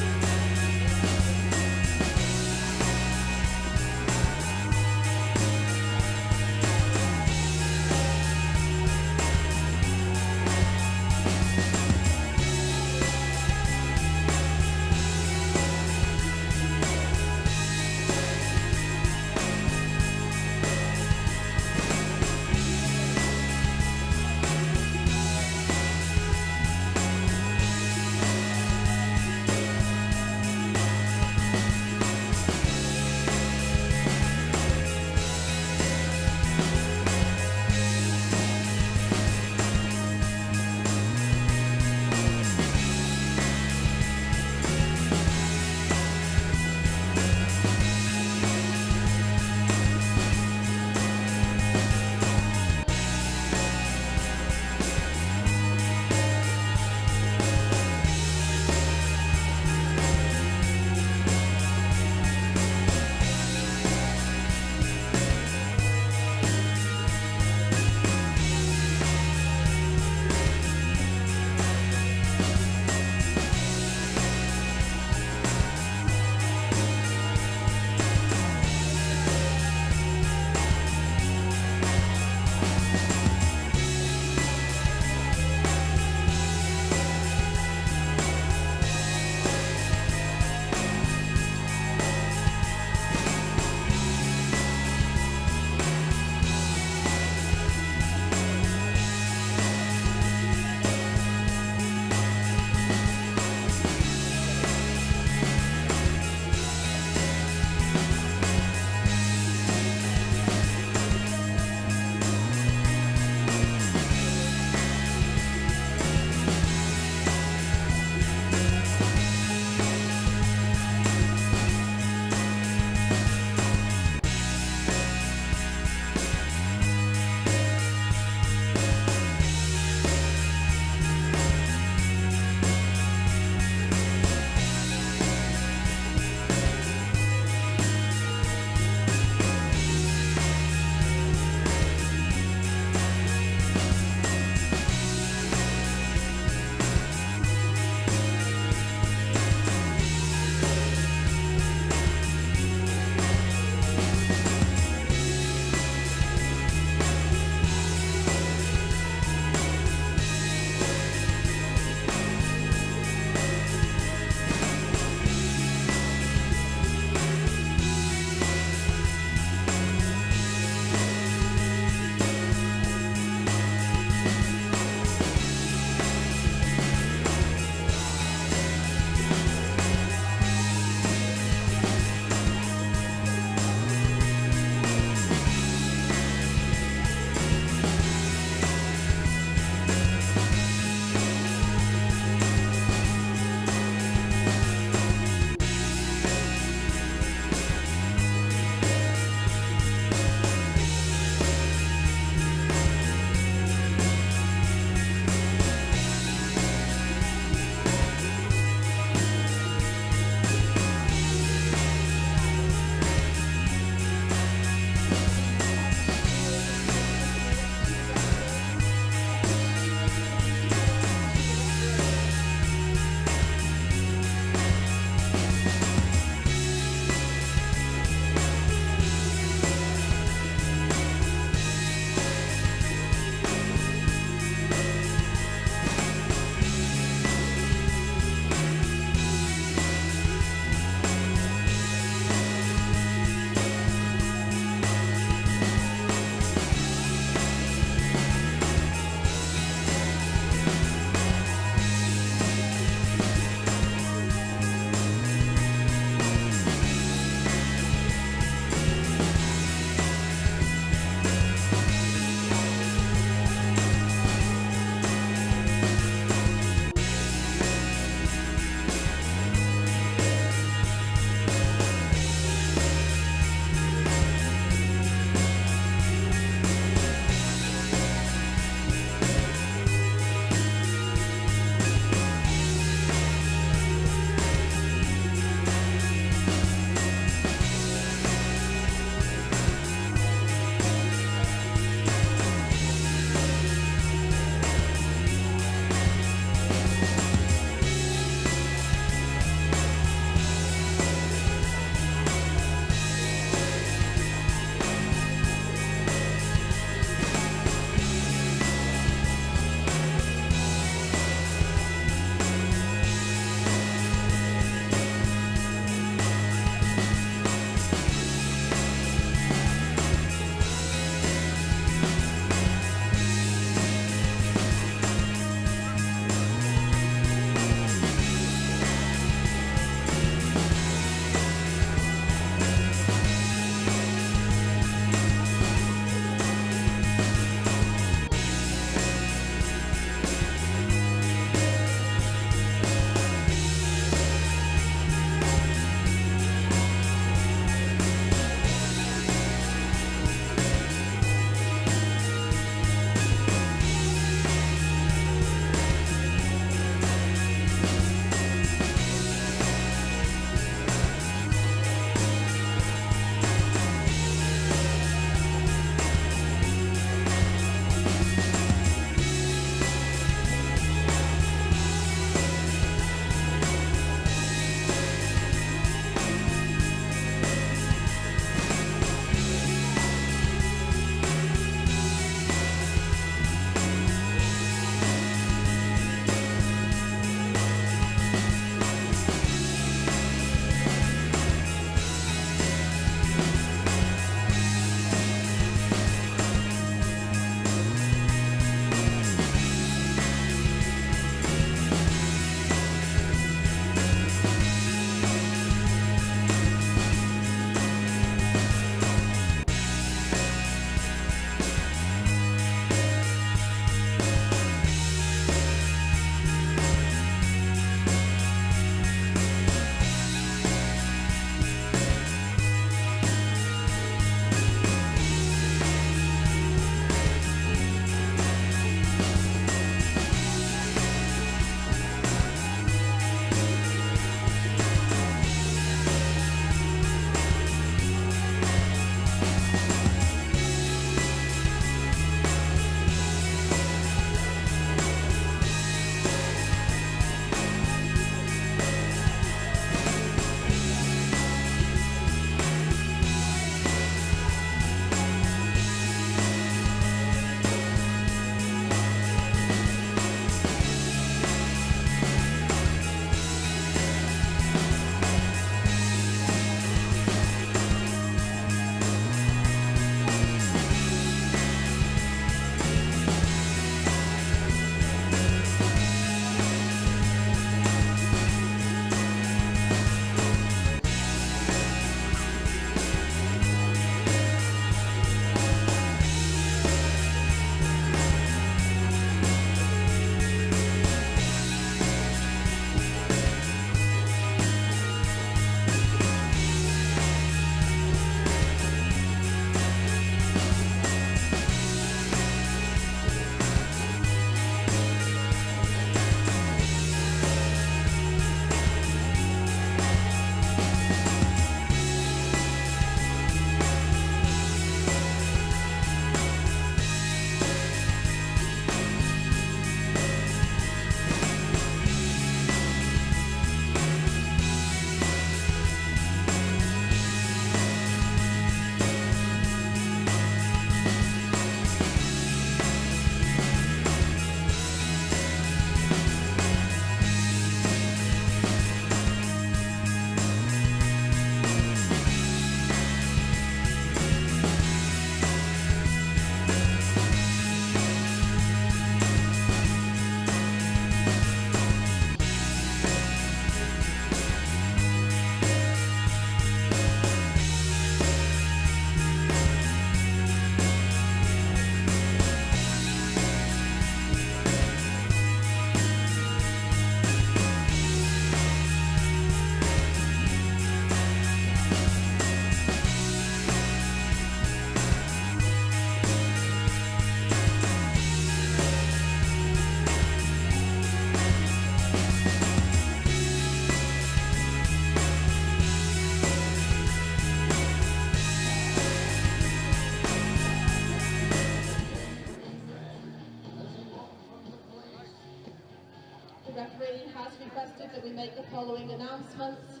has requested that we make the following announcements.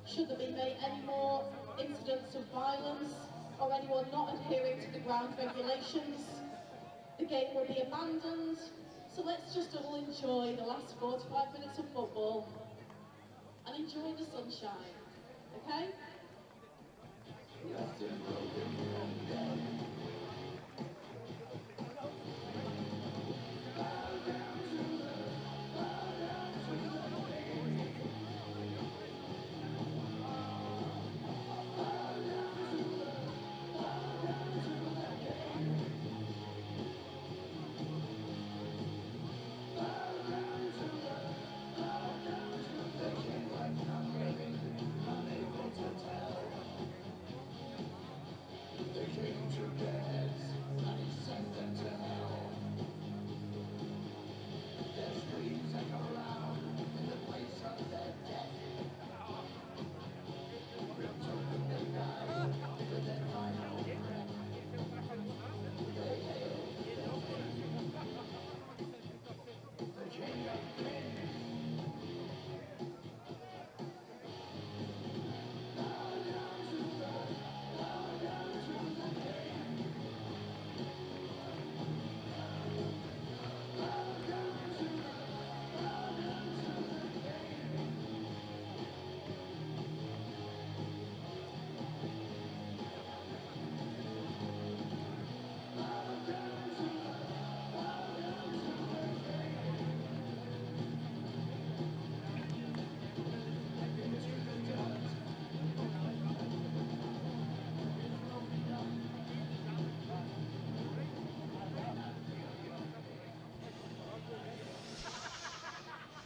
Should there be any more incidents of violence or anyone not adhering to the ground regulations, the game will be abandoned. So let's just all enjoy the last 45 minutes of football and enjoy the sunshine, okay?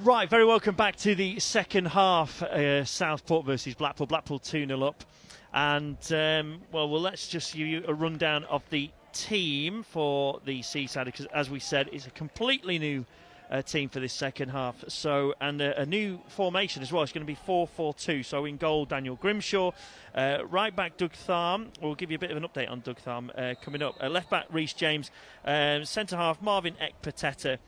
Right, very welcome back to the second half. Southport versus Blackpool. Blackpool 2-0 up. And, well, let's just give you a rundown of the team for the Seaside, because, as we said, it's a completely new team for this second half. So, and a new formation as well. It's going to be 4-4-2. So, in goal, Daniel Grimshaw. Right back, Doug Tharm. We'll give you a bit of an update on Doug Tharm coming up. Left back, Reece James. Centre half, Marvin Ekpateta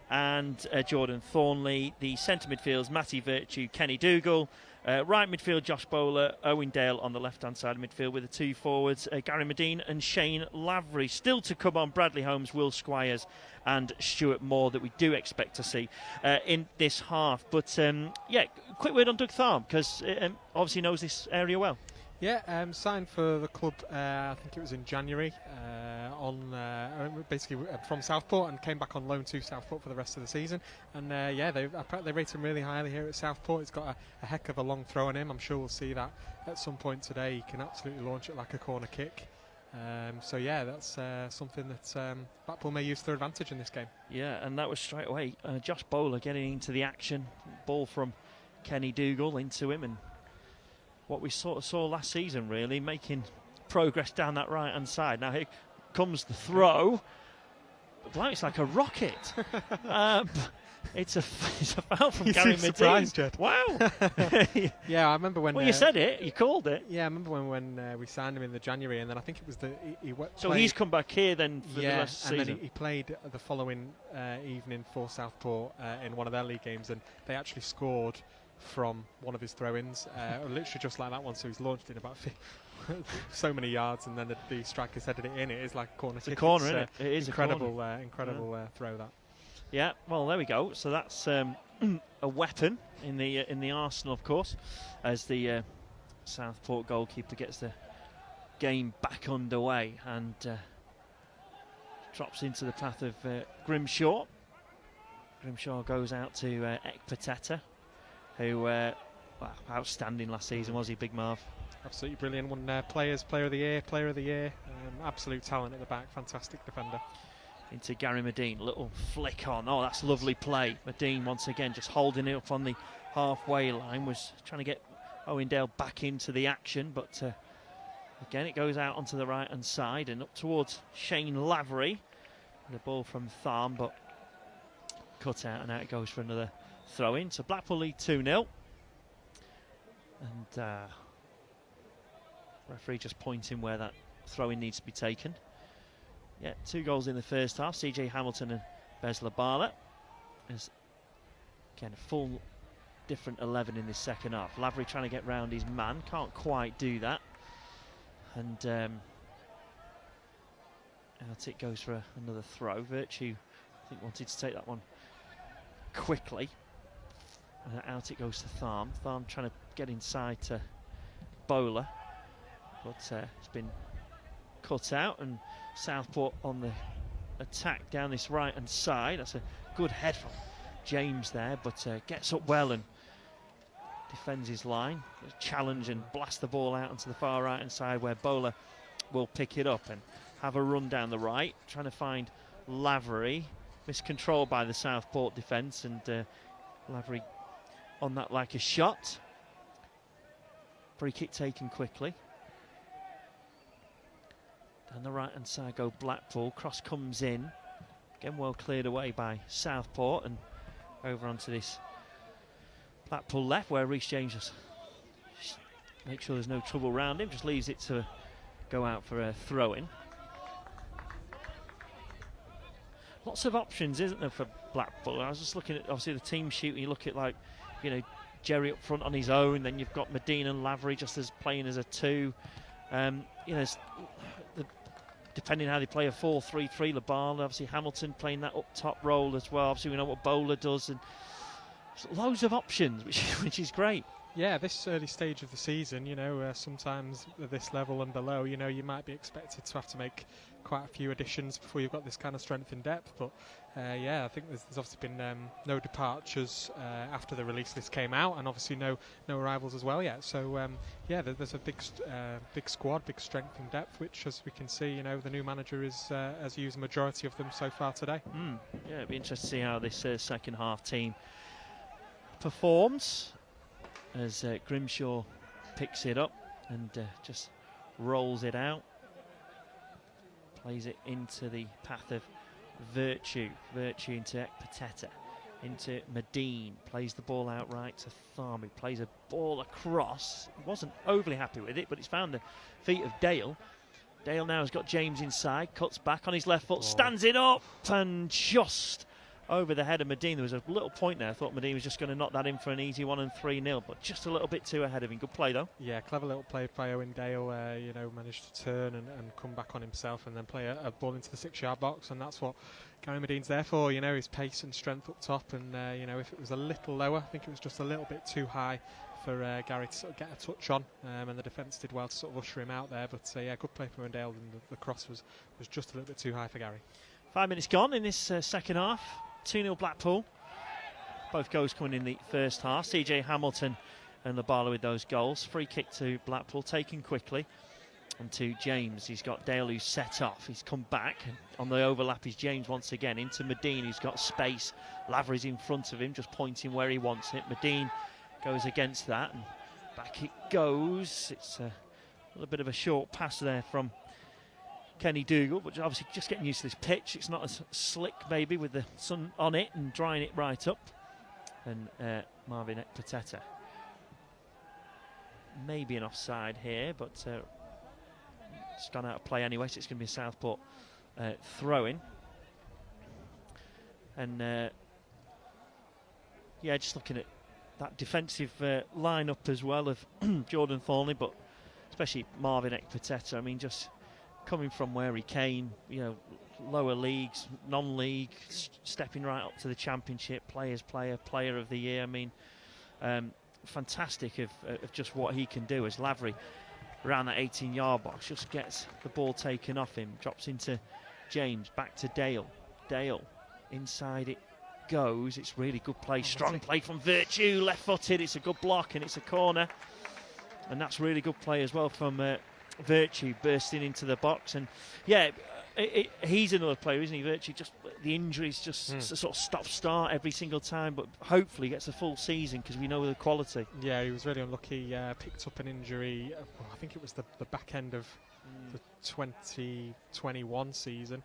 and Jordan Thornley. The centre midfields, Matty Virtue, Kenny Dougal. Right midfield, Josh Bowler, Owen Dale on the left-hand side of midfield with the two forwards, Gary Medine and Shane Lavery. Still to come on, Bradley Holmes, Will Squires and Stuart Moore, that we do expect to see in this half. But, yeah, quick word on Doug Tharm, because obviously knows this area well. Yeah, signed for the club, I think it was in January, basically from Southport, and came back on loan to Southport for the rest of the season. And yeah, they rate him really highly here at Southport. He's got a heck of a long throw in him. I'm sure we'll see that at some point today. He can absolutely launch it like a corner kick. So yeah, that's something that Blackpool may use to their advantage in this game. Yeah, and that was straight away. Josh Bowler getting into the action. Ball from Kenny Dougal into him, and what we sort of saw last season, really, making progress down that right-hand side. Now here comes the throw. It's like a rocket. It's a foul from Gary Medine. Surprised, Jed. Wow. Yeah, I remember when. Well, you said it. You called it. Yeah, I remember when we signed him in the January, and then I think it was so he's come back here then for the rest of the season. And then he played the following evening for Southport in one of their league games, and they actually scored from one of his throw-ins, literally just like that one. So he's launched in about so many yards, and then the striker's headed it in. It is like a corner kick. It's a corner, isn't it? It is incredible, incredible throw that. Yeah, well, there we go. So that's a weapon in the arsenal, of course, as the Southport goalkeeper gets the game back underway and drops into the path of Grimshaw. Grimshaw goes out to Ekpateta, who outstanding last season, was he, Big Marv? Absolutely brilliant. Won player of the year. Absolute talent at the back. Fantastic defender. Into Gary Medine, little flick on. Oh, that's lovely play. Medine once again just holding it up on the halfway line, was trying to get Owen Dale back into the action, but again it goes out onto the right hand side and up towards Shane Lavery. The ball from Tharm, but cut out, and out it goes for another throw in. So Blackpool lead 2-0, and referee just pointing where that throw in needs to be taken. Yeah, 2 goals in the first half. CJ Hamilton and Besla Barlett, as Again, a full different 11 in this second half. Lavery trying to get round his man, can't quite do that. And out it goes for another throw. Virtue, I think, wanted to take that one quickly. And out it goes to Tharm. Tharm trying to get inside to Bowler, but it's been cut out, and Southport on the attack down this right hand side. That's a good head from James there, but gets up well and defends his line. Challenge and blast the ball out onto the far right hand side, where Bowler will pick it up and have a run down the right, trying to find Lavery. Miscontrolled by the Southport defence, and Lavery on that like a shot. Free kick taken quickly. Down the right hand side go Blackpool. Cross comes in. Again well cleared away by Southport, and over onto this Blackpool left, where Reece James just make sure there's no trouble around him. Just leaves it to go out for a throw-in. Lots of options, isn't there, for Blackpool? I was just looking at, obviously, the team sheet, and you look at, like, you know, Jerry up front on his own, then you've got Medina and Lavery just as playing as a two. You know, depending how they play, a 4-3-3, Labala, obviously Hamilton playing that up top role as well. Obviously we know what Bowler does, and loads of options, which is great. Yeah, this early stage of the season, you know, sometimes at this level and below, you know, you might be expected to have to make quite a few additions before you've got this kind of strength in depth. But yeah, I think there's obviously been no departures after the release list came out, and obviously no arrivals as well yet. So yeah, there's a big squad, big strength in depth, which, as we can see, you know, the new manager has used a majority of them so far today. Yeah, it'd be interesting to see how this second half team performs, as Grimshaw picks it up and just rolls it out, plays it into the path of Virtue into Ekpateta, into Medine, plays the ball out right to Tharmy, plays a ball across. He wasn't overly happy with it, but it's found the feet of Dale. Dale now has got James inside, cuts back on his left foot, stands it up, and just over the head of Medine. There was a little point there. I thought Medine was just going to knock that in for an easy one and 3-0, but just a little bit too ahead of him. Good play, though. Yeah, clever little play by Owen Dale. You know, managed to turn and come back on himself, and then play a ball into the 6-yard box, and that's what Gary Medine's there for. You know, his pace and strength up top, and you know, if it was a little lower, I think it was just a little bit too high for Gary to sort of get a touch on, and the defence did well to sort of usher him out there. But yeah, good play from Owen Dale, and the cross was just a little bit too high for Gary. 5 minutes gone in this second half. 2-0 Blackpool. Both goals coming in the first half. CJ Hamilton and Labala with those goals. Free kick to Blackpool, taken quickly. And to James. He's got Dale, who's set off. He's come back. And on the overlap is James once again. Into Medine, who's got space. Lavery's in front of him, just pointing where he wants it. Medine goes against that. And back it goes. It's a little bit of a short pass there from Kenny Dougal, but obviously just getting used to this pitch. It's not as slick, maybe, with the sun on it and drying it right up. And Marvin Ekpateta, maybe an offside here, but it's gone out of play anyway, so it's going to be a Southport throw-in. And yeah, just looking at that defensive lineup as well of Jordan Thornley, but especially Marvin Ekpateta. I mean, just coming from where he came, you know, lower leagues, non-league, stepping right up to the Championship, player of the year. I mean, fantastic of just what he can do as Lavery around that 18-yard box just gets the ball taken off him, drops into James, back to Dale. Dale, inside it goes. It's really good play, strong play from Virtue, left-footed. It's a good block and it's a corner. And that's really good play as well from Virtue, bursting into the box. And yeah, he's another player, isn't he, Virtue? Just the injuries just sort of stop-start every single time, but hopefully gets a full season because we know the quality. Yeah, he was really unlucky. Picked up an injury, I think it was the back end of the 2021 season.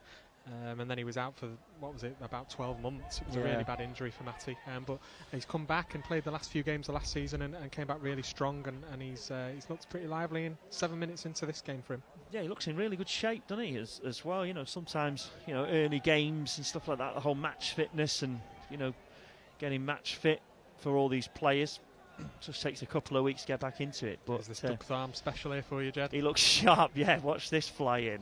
And then he was out for, what was it, about 12 months. It was a really bad injury for Matty. But he's come back and played the last few games of last season and came back really strong. And he's looked pretty lively in 7 minutes into this game for him. Yeah, he looks in really good shape, doesn't he, as well? You know, sometimes, you know, early games and stuff like that, the whole match fitness and, you know, getting match fit for all these players. Just takes a couple of weeks to get back into it. But is this Doug's arm special here for you, Jed? He looks sharp. Yeah, watch this fly in.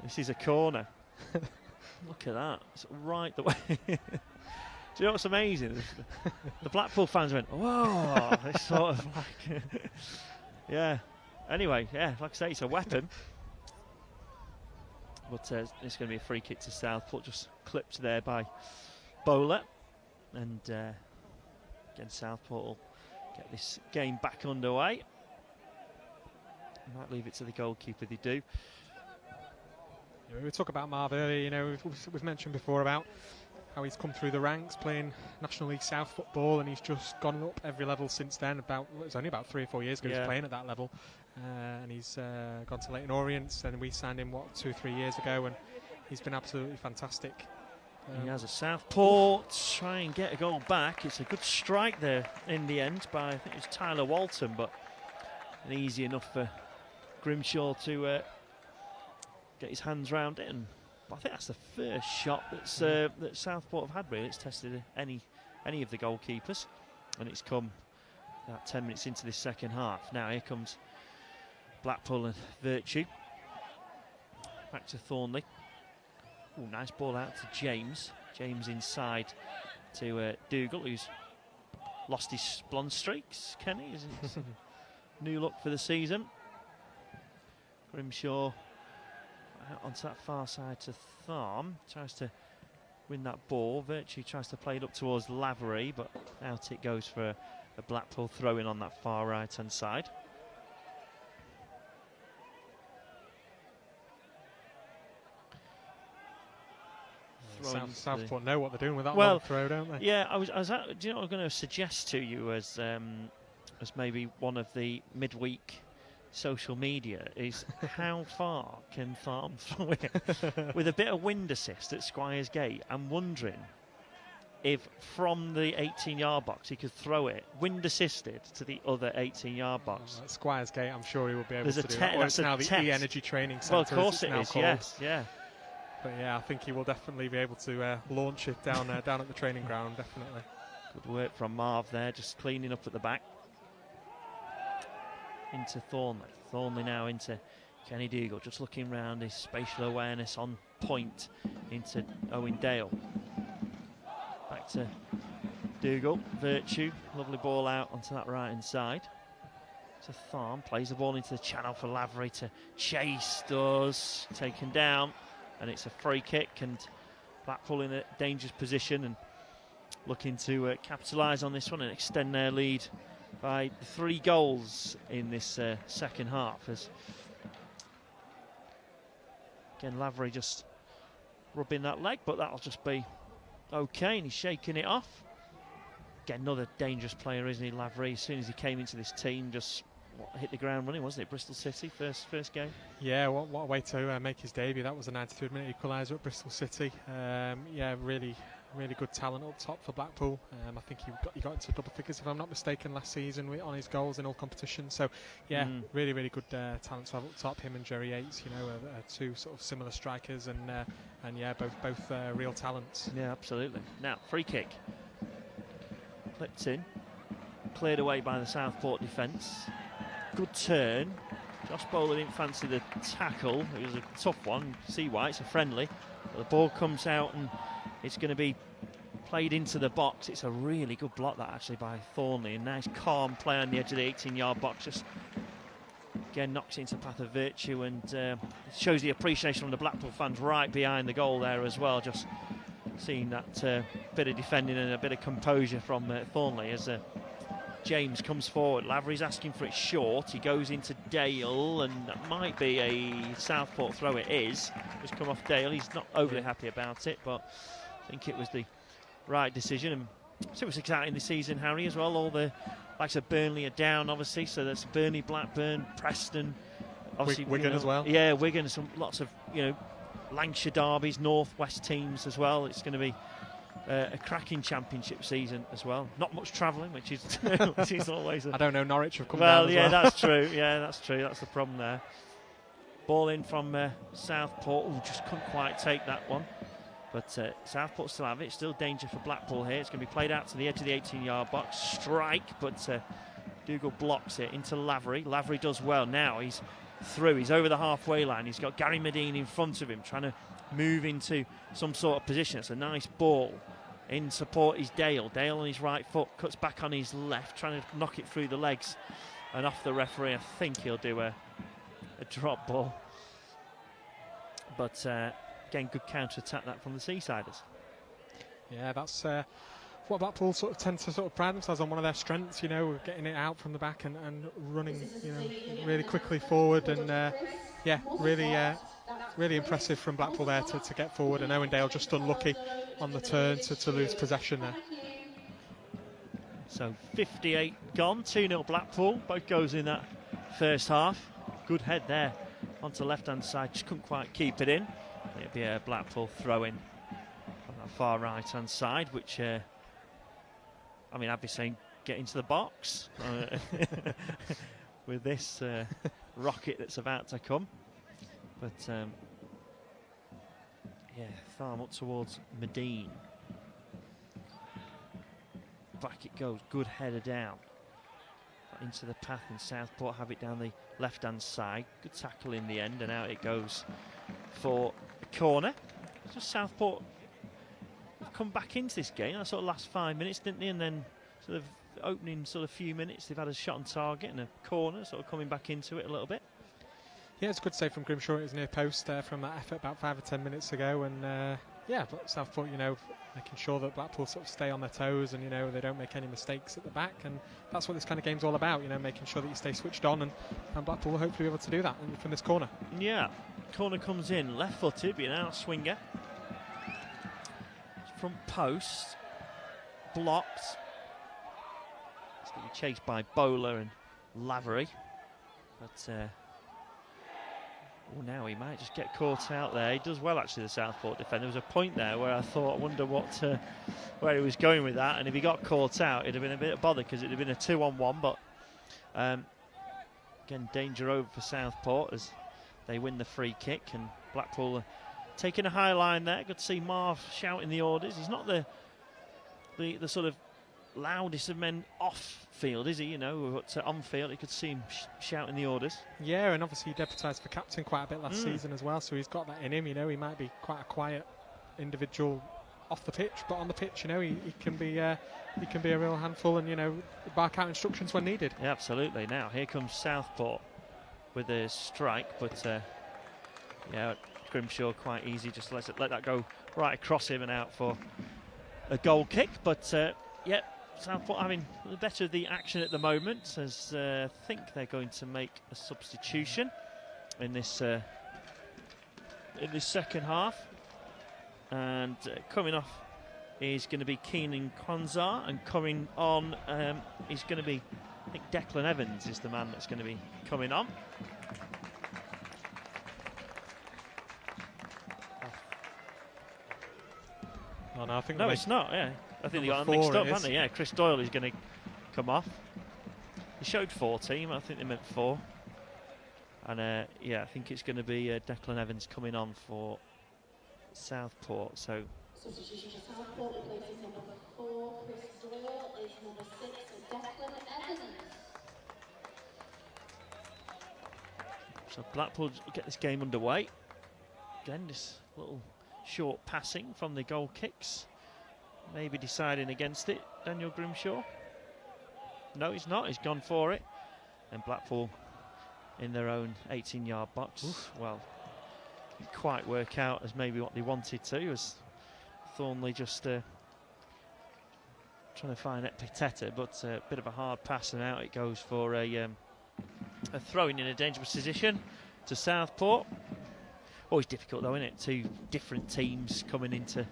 This is a corner. Look at that. It's right the way. Do you know what's amazing? The Blackpool fans went, whoa. It's sort of like, yeah. Anyway, yeah, like I say, it's a weapon. But it's going to be a free kick to Southport, just clipped there by Bowler. And again, Southport will get this game back underway. Might leave it to the goalkeeper, they do. Yeah, we talk about Marv earlier, you know, we've mentioned before about how he's come through the ranks playing National League South football, and he's just gone up every level since then. It's only about 3 or 4 years ago he was playing at that level, and he's gone to Leyton Orient, and we signed him 2 or 3 years ago, and he's been absolutely fantastic. He has a Southport try and get a goal back. It's a good strike there in the end by, I think it was Tyler Walton, but easy enough for Grimshaw to get his hands round it. And I think that's the first shot that's, that Southport have had, really. It's tested any of the goalkeepers, and it's come about 10 minutes into this second half. Now here comes Blackpool and Virtue. Back to Thornley. Ooh, nice ball out to James. James inside to Dougal, who's lost his blonde streaks. Kenny, isn't new look for the season. Grimshaw out onto that far side to Thorn. Tries to win that ball. Virtue tries to play it up towards Lavery, but out it goes for a Blackpool throw-in on that far right-hand side. Southport know what they're doing with that long throw, don't they? Yeah, do you know what I'm going to suggest to you as maybe one of the midweek social media is how far can Farm throw it? With a bit of wind assist at Squires Gate, I'm wondering if from the 18-yard box he could throw it, wind assisted, to the other 18-yard box. At Squires Gate, I'm sure he will be able to do that. That's it's now the E-Energy Training Centre. Well, of course it is, yes, yeah. But yeah, I think he will definitely be able to launch it down at the training ground, definitely. Good work from Marv there, just cleaning up at the back. Into Thornley. Thornley now into Kenny Dougal, just looking round, his spatial awareness on point into Owen Dale. Back to Dougal. Virtue, lovely ball out onto that right-hand side. To Thorn, plays the ball into the channel for Lavery to chase, does, taken down. And it's a free kick, and Blackpool in a dangerous position and looking to capitalise on this one and extend their lead by 3 goals in this second half. As again, Lavery just rubbing that leg, but that'll just be okay, and he's shaking it off. Again, another dangerous player, isn't he, Lavery? As soon as he came into this team, just hit the ground running, wasn't it? Bristol City, first game. Yeah, what a way to make his debut. That was a 93rd-minute equaliser at Bristol City. Yeah, really good talent up top for Blackpool. I think he got into double figures, if I'm not mistaken, last season on his goals in all competitions. So, yeah, really good talent to have up top. Him and Jerry Yates, you know, are 2 sort of similar strikers, and yeah, both real talents. Yeah, absolutely. Now, free kick. Clipped in. Cleared away by the Southport defence. Good turn. Josh Bowler didn't fancy the tackle. It was a tough one. See why, it's a friendly. But the ball comes out and it's going to be played into the box. It's a really good block, that, actually, by Thornley. A nice calm play on the edge of the 18-yard box. Just again knocks it into the path of Virtue, and it shows the appreciation from the Blackpool fans right behind the goal there as well. Just seeing that bit of defending and a bit of composure from Thornley as James comes forward. Lavery's asking for it short. He goes into Dale, and that might be a Southport throw. It is. Just come off Dale. He's not overly happy about it, but I think it was the right decision. And so it's exciting this season, Harry, as well. All the likes of Burnley are down, obviously. So that's Burnley, Blackburn, Preston, obviously Wigan as well. Yeah, Wigan. Lots of Lancashire derbies, North-West teams as well. It's going to be a cracking championship season as well. Not much travelling, which is always. I don't know. Norwich have come down. Yeah, that's true. Yeah, that's true. That's the problem there. Ball in from Southport. Ooh, just couldn't quite take that one. But Southport still have it. Still danger for Blackpool here. It's going to be played out to the edge of the 18-yard box. Strike, but Dougal blocks it into Lavery. Lavery does well. Now he's through. He's over the halfway line. He's got Gary Medine in front of him, trying to move into some sort of position. It's a nice ball. In support is Dale. Dale on his right foot, cuts back on his left, trying to knock it through the legs and off the referee. I think he'll do a drop ball. But again, good counter-attack that from the Seasiders. Yeah, that's what Blackpool sort of tend to sort of pride themselves on, one of their strengths, you know, getting it out from the back and running, you know, really quickly forward. And yeah, really impressive from Blackpool there to get forward. And Owendale just unlucky on the turn to lose possession there. So 58 gone, 2-0 Blackpool. Both goes in that first half. Good head there onto the left-hand side, just couldn't quite keep it in. It'll be a Blackpool throw-in on that far right-hand side, which, I mean, I'd be saying get into the box with this rocket that's about to come. But, yeah, Farm up towards Medine. Back it goes, good header down. Into the path, and Southport have it down the left-hand side. Good tackle in the end, and out it goes for a corner. Just Southport have come back into this game. That sort of last 5 minutes, didn't they? And then sort of opening sort of few minutes, they've had a shot on target and a corner, sort of coming back into it a little bit. Yeah, it's a good save from Grimshaw. It was near post from that effort about 5 or 10 minutes ago, and yeah, but Southport, you know, making sure that Blackpool sort of stay on their toes and, you know, they don't make any mistakes at the back, and that's what this kind of game's all about, you know, making sure that you stay switched on, and Blackpool will hopefully be able to do that from this corner. Yeah, corner comes in, left-footed, be an out-swinger. Front post, blocked. It's going to be chased by Bowler and Lavery, but well, now he might just get caught out there. He does well, actually, the Southport defender. There was a point there where I thought, I wonder where he was going with that. And if he got caught out, it'd have been a bit of bother because it'd have been a 2-on-1. But again, danger over for Southport as they win the free kick. And Blackpool taking a high line there. Good to see Marv shouting the orders. He's not the sort of loudest of men off field, is he? You know, but on field, you could see him shouting the orders. Yeah, and obviously he deputised for captain quite a bit last season as well, so he's got that in him. You know, he might be quite a quiet individual off the pitch, but on the pitch, you know, he can be a real handful, and, you know, bark out instructions when needed. Yeah, absolutely. Now here comes Southport with a strike, but yeah, Grimshaw quite easy, just let that go right across him and out for a goal kick. But yeah, Southport having the better of the action at the moment, as I think they're going to make a substitution in this second half. And coming off is going to be Keenan Kwanzaa, and coming on is going to be, I think, Declan Evans is the man that's going to be coming on. Oh, no, I think no, it's not. Yeah, I think they got them mixed up, haven't they? Yeah, Chris Doyle is going to come off. He showed 4 team. I think they meant 4. And yeah, I think it's going to be Declan Evans coming on for Southport. So Substitution for Southport, replacing number 4, Chris Doyle, is number 6, Declan Evans. So Blackpool get this game underway. Again, this little short passing from the goal kicks. Maybe deciding against it, Daniel Grimshaw. No, he's not. He's gone for it. And Blackpool in their own 18-yard box. Oof. Well, didn't quite work out as maybe what they wanted to, as Thornley just trying to find Epiteta, but a bit of a hard pass, and out it goes for a throw-in a dangerous position to Southport. Always difficult though, isn't it? 2 different teams coming into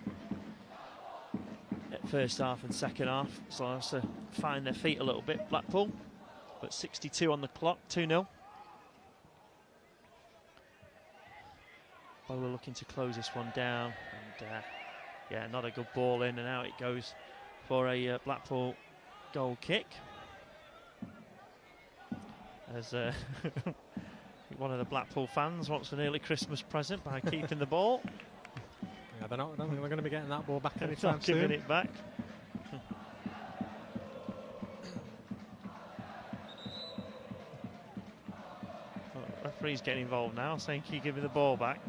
first half and second half, so I have to find their feet a little bit, Blackpool. But 62 on the clock, 2-0. Bowler looking to close this one down, and yeah, not a good ball in, and out it goes for a Blackpool goal kick. As one of the Blackpool fans wants an early Christmas present by keeping the ball. Yeah, I don't think they're going to be getting that ball back anytime Not giving soon. it back. Well, the referee's getting involved now, saying, "Can you give me the ball back?"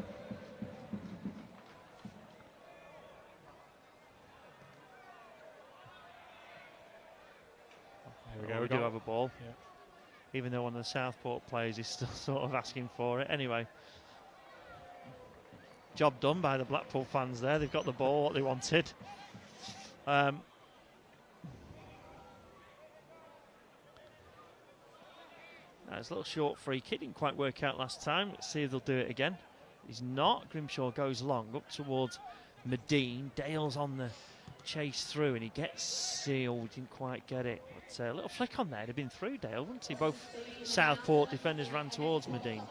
There We do have a ball. Yeah. Even though one of the Southport players is still sort of asking for it. Anyway, job done by the Blackpool fans there. They've got the ball, what they wanted. Nice little short free kick. Didn't quite work out last time. Let's see if they'll do it again. He's not. Grimshaw goes long up towards Medine. Dale's on the chase through and he gets sealed. Didn't quite get it. But a little flick on there. He'd have been through Dale, wouldn't he? Both Southport defenders ran towards Medine.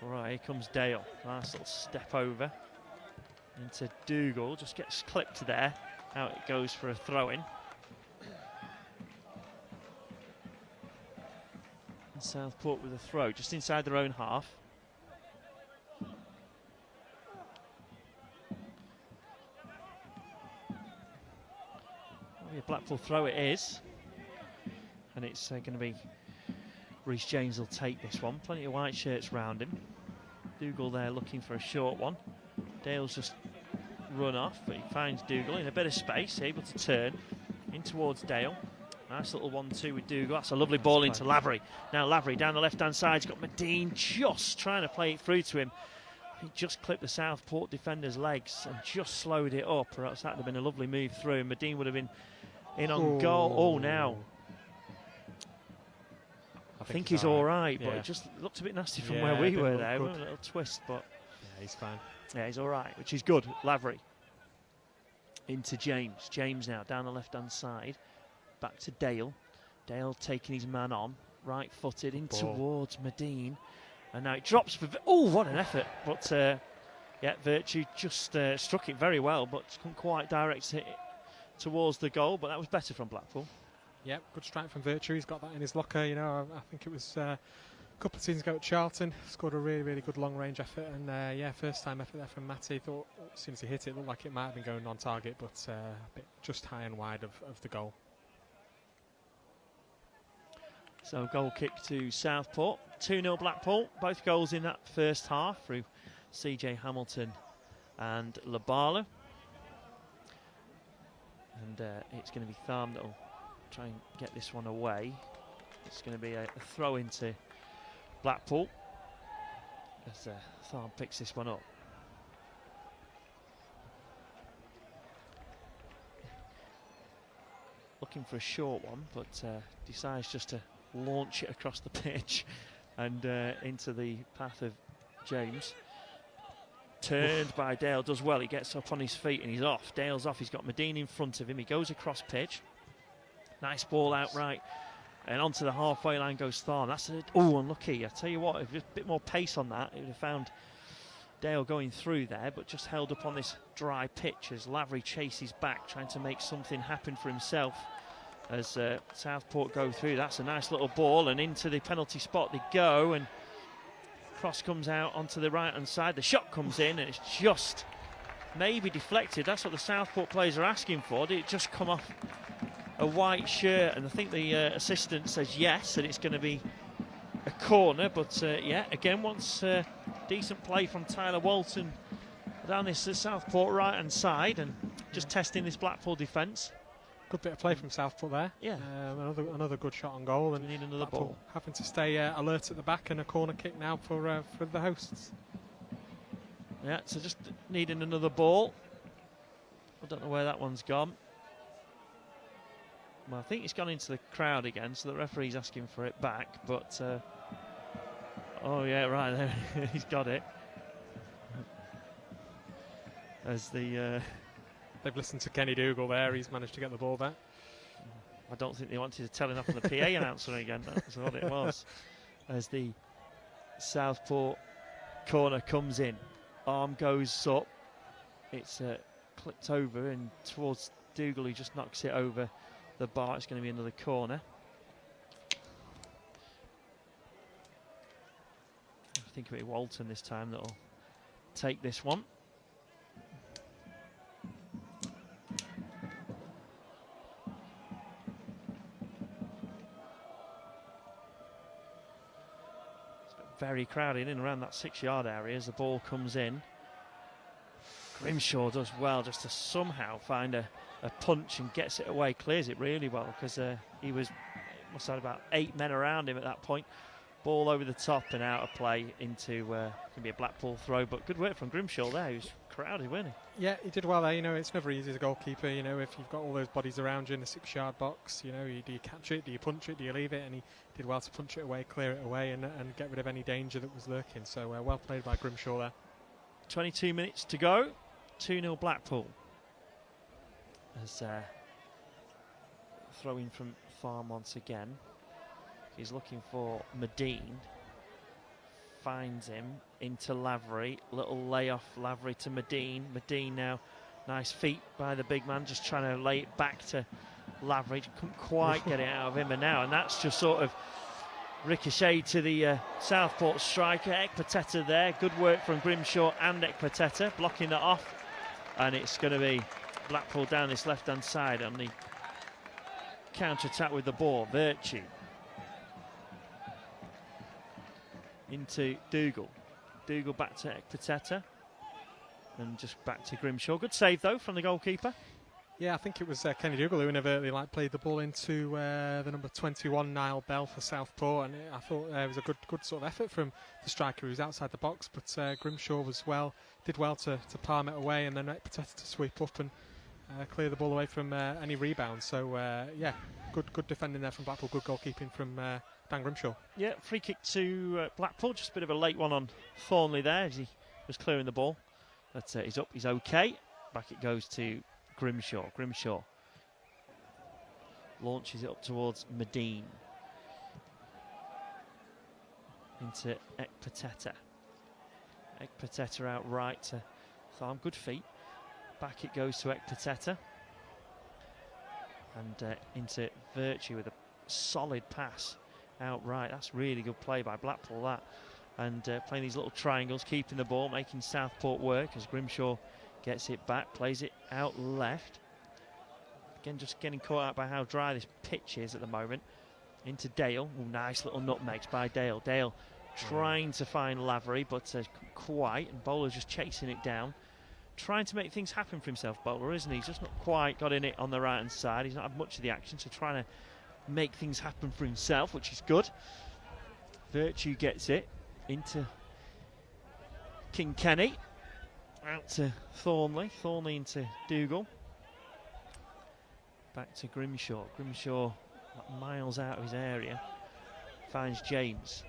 Right, here comes Dale. Nice little step over into Dougal. Just gets clipped there. Out it goes for a throw-in. And Southport with a throw just inside their own half. Maybe a Blackpool throw it is. And it's going to be Reece James will take this one. Plenty of white shirts round him. Dougal there looking for a short one. Dale's just run off, but he finds Dougal in a bit of space, able to turn in towards Dale. Nice little 1-2 with Dougal. That's a lovely ball into Lavery. Now Lavery down the left-hand side. He's got Medine just trying to play it through to him. He just clipped the Southport defender's legs and just slowed it up, or else that would have been a lovely move through. And Medine would have been in on goal. Oh, now. I think he's all right, but it just looked a bit nasty from where we were there. A little twist, but yeah, he's fine. Yeah, he's all right, which is good. Lavery into James. James now down the left-hand side. Back to Dale. Dale taking his man on. Right-footed in towards Medine. And now it drops for... Oh, what an effort. But, yeah, Virtue just struck it very well, but couldn't quite direct it towards the goal. But that was better from Blackpool. Yep, good strike from Virtue. He's got that in his locker. You know, I think it was a couple of seasons ago at Charlton. Scored a really, really good long-range effort. And, yeah, first-time effort there from Matty. Thought as soon as he hit it, it looked like it might have been going on target, but a bit just high and wide of the goal. So goal kick to Southport. 2-0 Blackpool. Both goals in that first half through CJ Hamilton and Labala. And it's going to be Tharm that will try and get this one away. It's going to be a throw into Blackpool as Tharm picks this one up. Looking for a short one, but decides just to launch it across the pitch and into the path of James. Turned by Dale, does well. He gets up on his feet and he's off. Dale's off. He's got Medine in front of him. He goes across pitch. Nice ball out right. And onto the halfway line goes Tharm. That's unlucky. I tell you what, if a bit more pace on that, it would have found Dale going through there, but just held up on this dry pitch as Lavery chases back, trying to make something happen for himself as Southport go through. That's a nice little ball, and into the penalty spot they go, and cross comes out onto the right-hand side. The shot comes in, and it's just maybe deflected. That's what the Southport players are asking for. Did it just come off a white shirt? And I think the assistant says yes, and it's going to be a corner. But yeah, again, once decent play from Tyler Walton down this Southport right-hand side, and just testing this Blackpool defence. Good bit of play from Southport there. Yeah. Another good shot on goal. And we need another ball. Having to stay alert at the back, and a corner kick now for the hosts. Yeah, so just needing another ball. I don't know where that one's gone. Well, I think it's gone into the crowd again, so the referee's asking for it back. But, oh yeah, right there, he's got it. As the... They've listened to Kenny Dougal there. He's managed to get the ball back. I don't think they wanted to tell enough on the PA announcer again. That's what it was. As the Southport corner comes in. Arm goes up. It's clipped over and towards Dougal, who just knocks it over the bar. It's going to be another corner. I think it'll be Walton this time that'll take this one. Very crowded in around that 6-yard area as the ball comes in. Grimshaw does well just to somehow find a punch and gets it away, clears it really well, because he must have had about 8 men around him at that point. Ball over the top and out of play into can be a Blackpool throw, but good work from Grimshaw there, who's crowded, wasn't he? Yeah, he did well there. You know, it's never easy as a goalkeeper. You know, if you've got all those bodies around you in the 6-yard box, you know, do you catch it, do you punch it, do you leave it? And he did well to punch it away, clear it away, and get rid of any danger that was lurking. So well played by Grimshaw there. 22 minutes to go. 2-0 Blackpool. As throwing from Farm once again. He's looking for Medine. Finds him into Lavery. Little layoff Lavery to Medine. Medine now, nice feet by the big man, just trying to lay it back to Lavery. Couldn't quite get it out of him, and that's just sort of ricocheted to the Southport striker. Ekpateta there. Good work from Grimshaw and Ekpateta, blocking that off. And it's going to be Blackpool down this left-hand side on the counter-attack with the ball. Virtue. Into Dougal. Dougal back to Ekpateta. And just back to Grimshaw. Good save, though, from the goalkeeper. Yeah, I think it was Kenny Dougal who inadvertently played the ball into the number 21, Niall Bell, for Southport. And I thought it was a good sort of effort from the striker who was outside the box. But Grimshaw did well to palm it away, and then Ekpateta to sweep up and clear the ball away from any rebound. So, yeah, good defending there from Blackpool. Good goalkeeping from Dan Grimshaw. Yeah, free kick to Blackpool. Just a bit of a late one on Thornley there as he was clearing the ball. But he's up, he's okay. Back it goes to Grimshaw. Grimshaw launches it up towards Medine. Into Ekpateta. Ekpateta out right to Farm. Good feet. Back it goes to Ekpateta. And into Virtue with a solid pass out right. That's really good play by Blackpool, that. And playing these little triangles, keeping the ball, making Southport work as Grimshaw gets it back, plays it out left. Again, just getting caught out by how dry this pitch is at the moment. Into Dale. Ooh, nice little nutmegs by Dale. Dale trying to find Lavery, but quite, and Bowler just chasing it down. Trying to make things happen for himself, Bowler, isn't he? He's just not quite got in it on the right-hand side. He's not had much of the action, so trying to make things happen for himself, which is good. Virtue gets it into Kilkenny. Out to Thornley. Thornley into Dougal. Back to Grimshaw. Grimshaw miles out of his area. Finds James.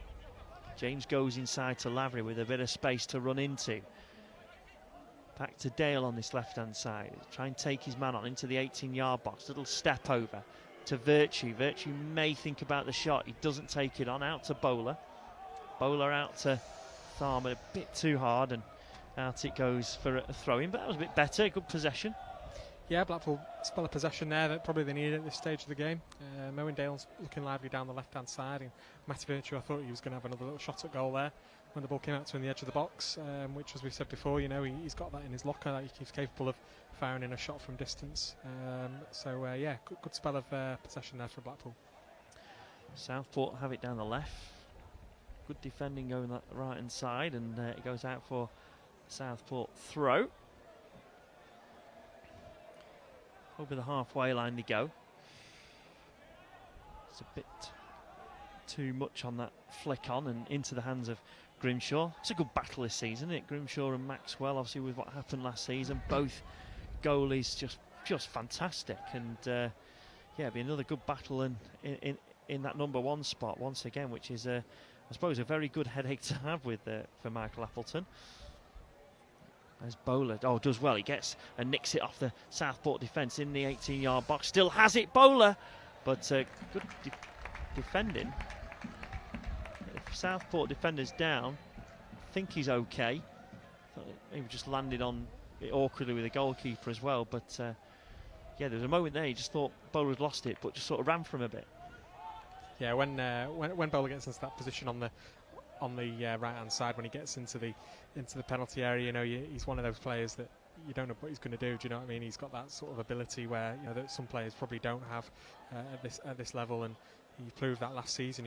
James goes inside to Lavery with a bit of space to run into. Back to Dale on this left-hand side. Try and take his man on into the 18-yard box. Little step over to Virtue. Virtue may think about the shot. He doesn't take it on. Out to Bowler. Bowler out to Tharman. A bit too hard, and out it goes for a throw-in, but that was a bit better. Good possession. Yeah, Blackpool spell of possession there that probably they needed at this stage of the game. Moen Dale's looking lively down the left-hand side, and Matty Virtue, I thought he was going to have another little shot at goal there when the ball came out to him in the edge of the box, which, as we said before, you know, he's got that in his locker, that he's capable of firing in a shot from distance. Yeah, good spell of possession there for Blackpool. Southport have it down the left. Good defending going that right-hand side, and it goes out for Southport throw. Over the halfway line they go. It's a bit too much on that flick on and into the hands of Grimshaw. It's a good battle this season, isn't it? Grimshaw and Maxwell, obviously with what happened last season, both goalies just fantastic, and yeah, it'll be another good battle in that number one spot once again, which is I suppose a very good headache to have with for Michael Appleton. As Bowler does well, he gets and nicks it off the Southport defence in the 18-yard box. Still has it, Bowler, but good defending. If Southport defenders down, think he's okay. He just landed on it awkwardly with the goalkeeper as well. But yeah, there was a moment there. He just thought Bowler had lost it, but just sort of ran from him a bit. Yeah, when Bowler gets into that position on the right hand side, when he gets into the penalty area, he's one of those players that you don't know what he's going to do. Do you know what I mean? He's got that sort of ability where that some players probably don't have at this level, and he proved that last season.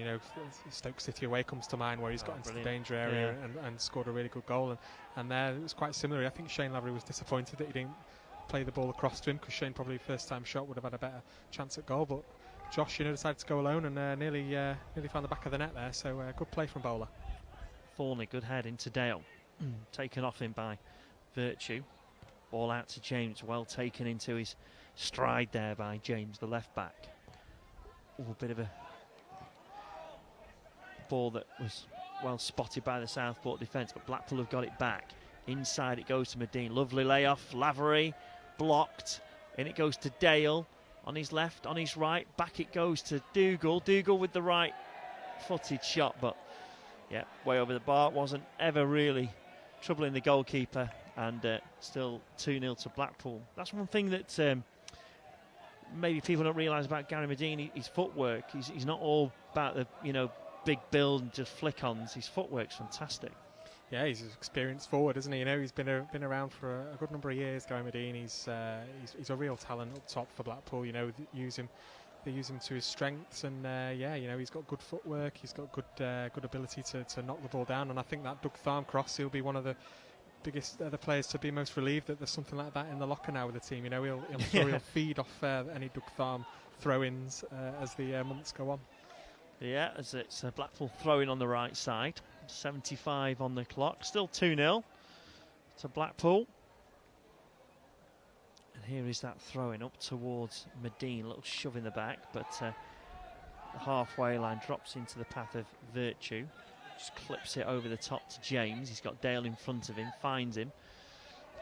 Stoke City away comes to mind, where he's got into the danger area and scored a really good goal, and there it was quite similar. I think Shane Lavery was disappointed that he didn't play the ball across to him, because Shane probably first time shot would have had a better chance at goal, but Josh decided to go alone and nearly found the back of the net there. So good play from Bowler. Thornley, good head into Dale, taken off him by Virtue. Ball out to James, well taken into his stride there by James, the left back. A bit of a ball that was well spotted by the Southport defence, but Blackpool have got it back. Inside it goes to Medine, lovely layoff, Lavery blocked, in it goes to Dale, on his left, on his right, back it goes to Dougal with the right footed shot, but yeah, way over the bar, wasn't ever really troubling the goalkeeper, and still 2-0 to Blackpool. That's one thing that maybe people don't realise about Gary Medine, his footwork. He's not all about the big build and just flick-ons. His footwork's fantastic. Yeah, he's an experienced forward, isn't he? He's been around for a good number of years. Gary Medine, he's a real talent up top for Blackpool. They use him to his strengths, and he's got good footwork. He's got good ability to knock the ball down, and I think that Doug Tharm cross, he'll be one of the biggest the players to be most relieved that there's something like that in the locker now with the team. He'll feed off any Doug Tharm throw-ins as the months go on. Yeah, as it's Blackpool throwing on the right side. 75 on the clock. Still 2-0 to Blackpool. And here is that throwing up towards Medine. A little shove in the back, but the halfway line drops into the path of Virtue. Just clips it over the top to James. He's got Dale in front of him, finds him.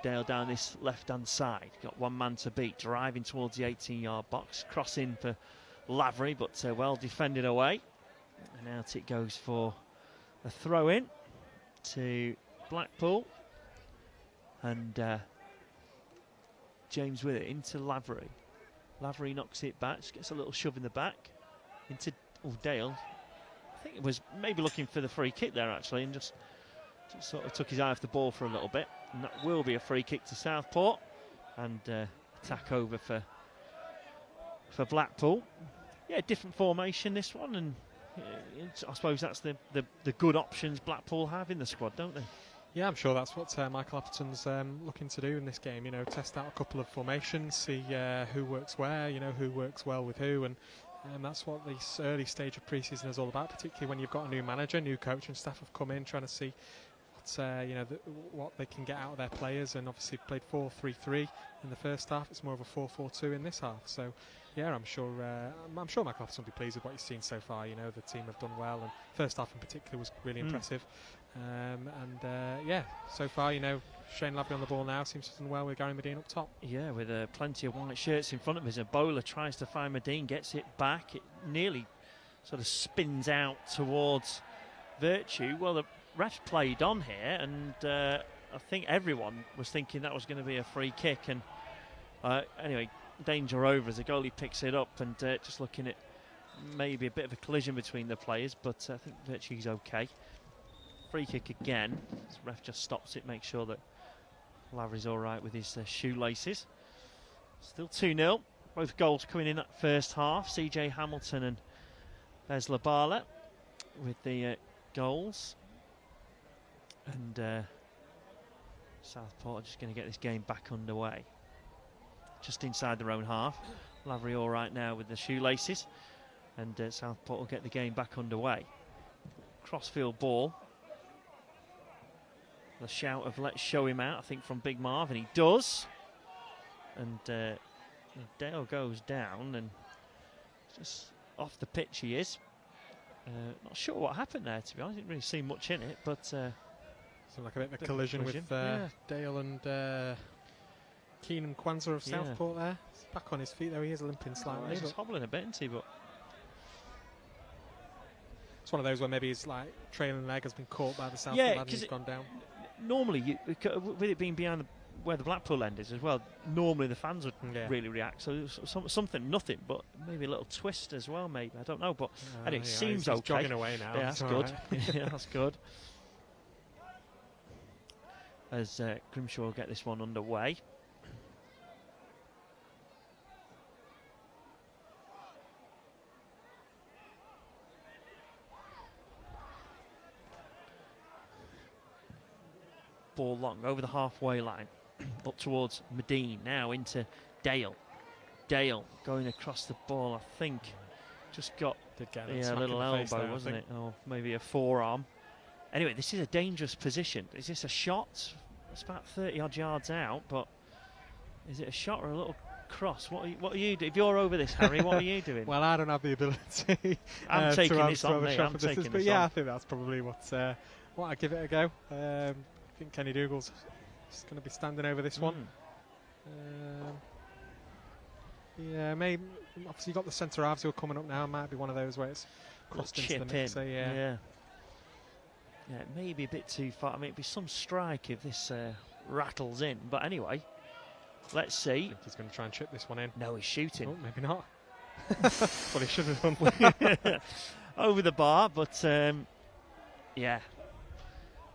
Dale down this left-hand side. Got one man to beat, driving towards the 18-yard box. Crossing for Lavery, but well defended away. And out it goes for a throw-in to Blackpool. And James with it into Lavery. Lavery knocks it back, just gets a little shove in the back. Into Dale. I think it was maybe looking for the free kick there actually, and just sort of took his eye off the ball for a little bit. And that will be a free kick to Southport, and attack over for Blackpool. Yeah, different formation this one, and I suppose that's the good options Blackpool have in the squad, don't they? Yeah, I'm sure that's what Michael Apperton's looking to do in this game. Test out a couple of formations, see who works where, who works well with who, and that's what this early stage of pre-season is all about, particularly when you've got a new manager, new coach, and staff have come in trying to see what they can get out of their players. And obviously played 4-3-3 in the first half. It's more of a 4-4-2 in this half. So yeah, I'm sure Michael Apperton will be pleased with what he's seen so far. The team have done well, and first half in particular was really impressive. So far, Shane Lavery on the ball now seems to have done well with Gary Medine up top. Yeah, with plenty of white shirts in front of us. Bowler tries to find Medine, gets it back. It nearly sort of spins out towards Virtue. Well, the ref played on here, and I think everyone was thinking that was going to be a free kick. And anyway, danger over as the goalie picks it up, and just looking at maybe a bit of a collision between the players, but I think Virtue's okay. Free kick again. The ref just stops it, makes sure that Lavery's all right with his shoelaces. Still 2-0. Both goals coming in that first half. CJ Hamilton and Bez Labala with the goals. And Southport are just going to get this game back underway. Just inside their own half. Lavery all right now with the shoelaces. And Southport will get the game back underway. Crossfield ball. The shout of let's show him out, I think, from Big Marv, and he does. And Dale goes down, and just off the pitch he is. Not sure what happened there, to be honest. Didn't really see much in it, but so like a bit of a collision with Dale and Keenan Kwanzaa of Southport there. He's back on his feet though. He is limping slightly. He's just hobbling a bit, isn't he? But it's one of those where maybe his like trailing leg has been caught by the Southport lad and he's gone down. Normally, with it being behind where the Blackpool end is as well, normally the fans would really react. So something, nothing, but maybe a little twist as well, maybe. I don't know, but anyway, it seems he's okay. jogging away now. Yeah, that's good. Yeah, that's good. As Grimshaw get this one underway. Ball long over the halfway line, up towards Medine, now into Dale. Dale going across the ball, I think, just got a little elbow, wasn't it? Or maybe a forearm. Anyway, this is a dangerous position. Is this a shot? It's about 30 odd yards out, but is it a shot or a little cross? What are you doing? If you're over this, Harry, what are you doing? Well, I don't have the ability. I'm taking this on me. I'm taking but this yeah, on. I think that's probably what I give it a go. I think Kenny Dougal's just going to be standing over this one. Yeah, maybe. Obviously, you've got the centre halves who are coming up now. It might be one of those where it's crossed into the mix. Yeah, it may be a bit too far. I mean, it'd be some strike if this rattles in. But anyway, let's see. I think he's going to try and chip this one in. No, he's shooting. Oh, maybe not. Well, he should have done. Over the bar, but yeah,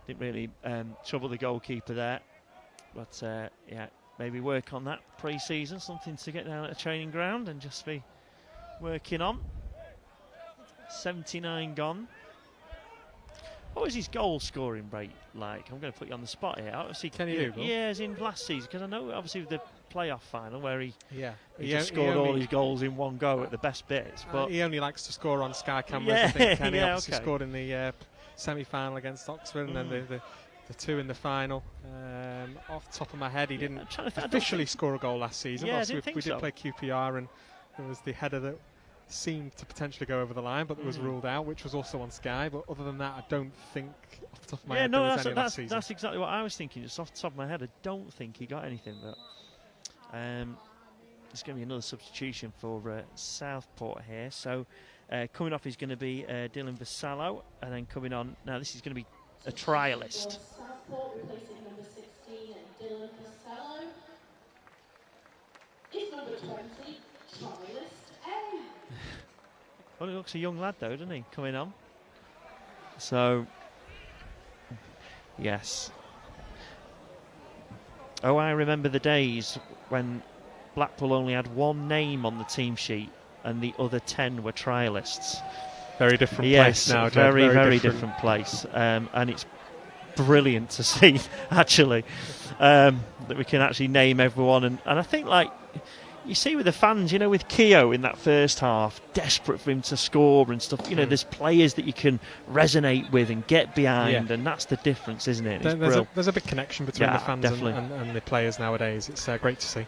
didn't really trouble the goalkeeper there. But yeah, maybe work on that pre-season, something to get down at a training ground and just be working on. 79 gone. What was his goal scoring rate like? I'm going to put you on the spot here. Obviously, Kenny Dougal? Yeah, as in last season, because I know obviously the playoff final where he he just scored all his goals in one go at the best bits. But he only likes to score on Sky cameras. I think Kenny obviously okay. scored in the semi-final against Oxford, and then the two in the final. Off the top of my head, he didn't officially score a goal last season. Yeah, we did play QPR, and there was the header that seemed to potentially go over the line, but that was ruled out, which was also on Sky. But other than that, I don't think off the top of my head there was any last season. That's exactly what I was thinking. Just off the top of my head, I don't think he got anything. But it's going to be another substitution for Southport here. So coming off is going to be Dylan Vassallo, and then coming on now. This is going to be a trialist. Southport replacing number 16 and Dylan Vassallo is number 20, trialist A. Well, he looks a young lad though, doesn't he? Coming on. So, yes. Oh, I remember the days when Blackpool only had one name on the team sheet and the other 10 were trialists. Very different place now, Jed. Very different place. And it's brilliant to see, actually, that we can actually name everyone. And I think, like, you see with the fans, you know, with Keogh in that first half, desperate for him to score and stuff. You know, there's players that you can resonate with and get behind, and that's the difference, isn't it? There's a big connection between the fans and the players nowadays. It's great to see.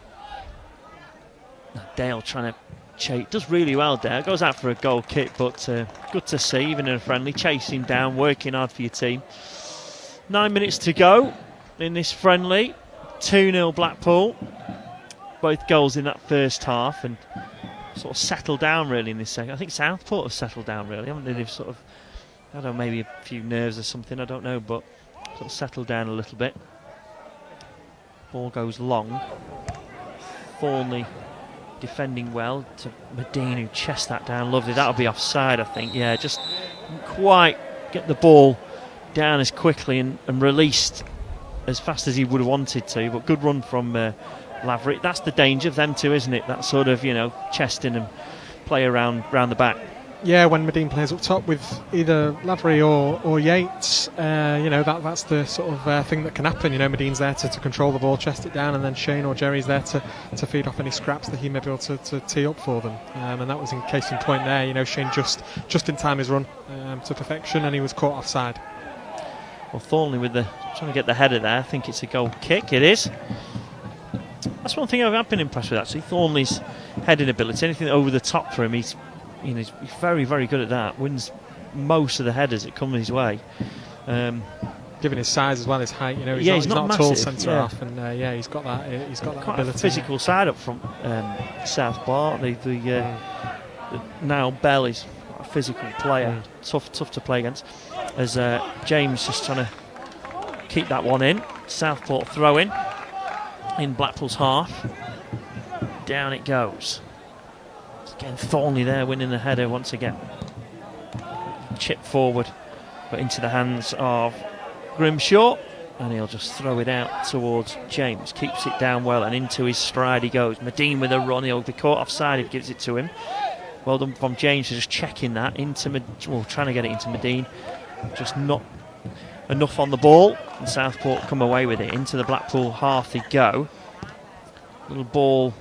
Dale trying to chase, does really well there. Goes out for a goal kick, but good to see, even in a friendly, chasing down, working hard for your team. 9 minutes to go in this friendly. 2-0 Blackpool. Both goals in that first half, and sort of settled down really in this second. I think Southport have settled down really, haven't they? They've sort of, I don't know, maybe a few nerves or something, I don't know, but sort of settled down a little bit. Ball goes long. Thornley defending well to Medine, who chests that down lovely. That'll be offside, I think. Yeah, just didn't quite get the ball down as quickly and released as fast as he would have wanted to, but good run from Laverick. That's the danger of them two, isn't it? That sort of, you know, chesting and play around the back. Yeah, when Medine plays up top with either Lavery or Yates, you know, that's the sort of thing that can happen. You know, Medine's there to control the ball, chest it down, and then Shane or Jerry's there to feed off any scraps that he may be able to tee up for them. And that was in case in point there. You know, Shane just in time his run to perfection, and he was caught offside. Well, Thornley with trying to get the header there. I think it's a goal kick. It is. That's one thing I've been impressed with, actually. Thornley's heading ability, anything over the top for him, he's very, very good at that. Wins most of the headers that come his way. Given his size as well, his height, you know, he's not a tall centre half, and he's got that. He's got that quite ability. A physical side up front. Southport. The now Bell is a physical player, tough to play against. As James just trying to keep that one in. Southport throwing in Blackpool's half. Down it goes. It's again Thornley there winning the header once again. Chip forward, but into the hands of Grimshaw, and he'll just throw it out towards James. Keeps it down well, and into his stride he goes. Medine with a run. He'll be caught offside if he gives it to him. Well done from James for just checking that into trying to get it into Medine. Just not enough on the ball, and Southport come away with it. Into the Blackpool half they go. Little ball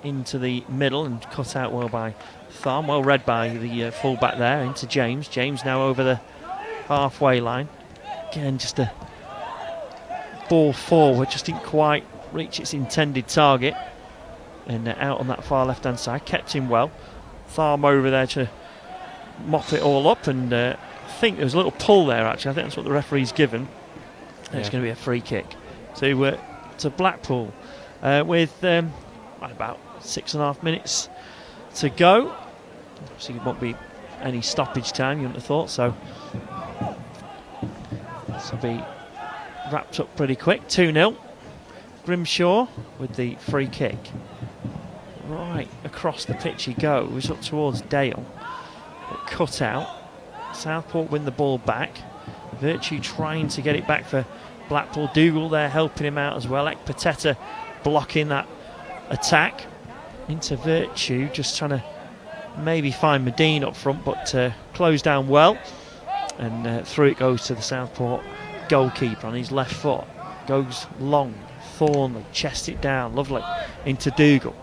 into the middle and cut out well by Thorn. Well read by the full-back there into James. James now over the halfway line. Again, just a ball forward, just didn't quite reach its intended target. And out on that far left-hand side, kept him well. Thorn over there to mop it all up, and I think there was a little pull there actually. I think that's what the referee's given. And it's going to be a free kick to Blackpool with about 6.5 minutes to go. So it won't be any stoppage time, you wouldn't have thought. So this will be wrapped up pretty quick. 2-0. Grimshaw with the free kick. Right across the pitch he goes, up towards Dale. But cut out. Southport win the ball back. Virtue trying to get it back for Blackpool. Dougal there helping him out as well. Ekpateta blocking that attack. Into Virtue, just trying to maybe find Medine up front, but closed down well. And through it goes to the Southport goalkeeper on his left foot. Goes long. Thornley chests it down. Lovely. Into Dougal.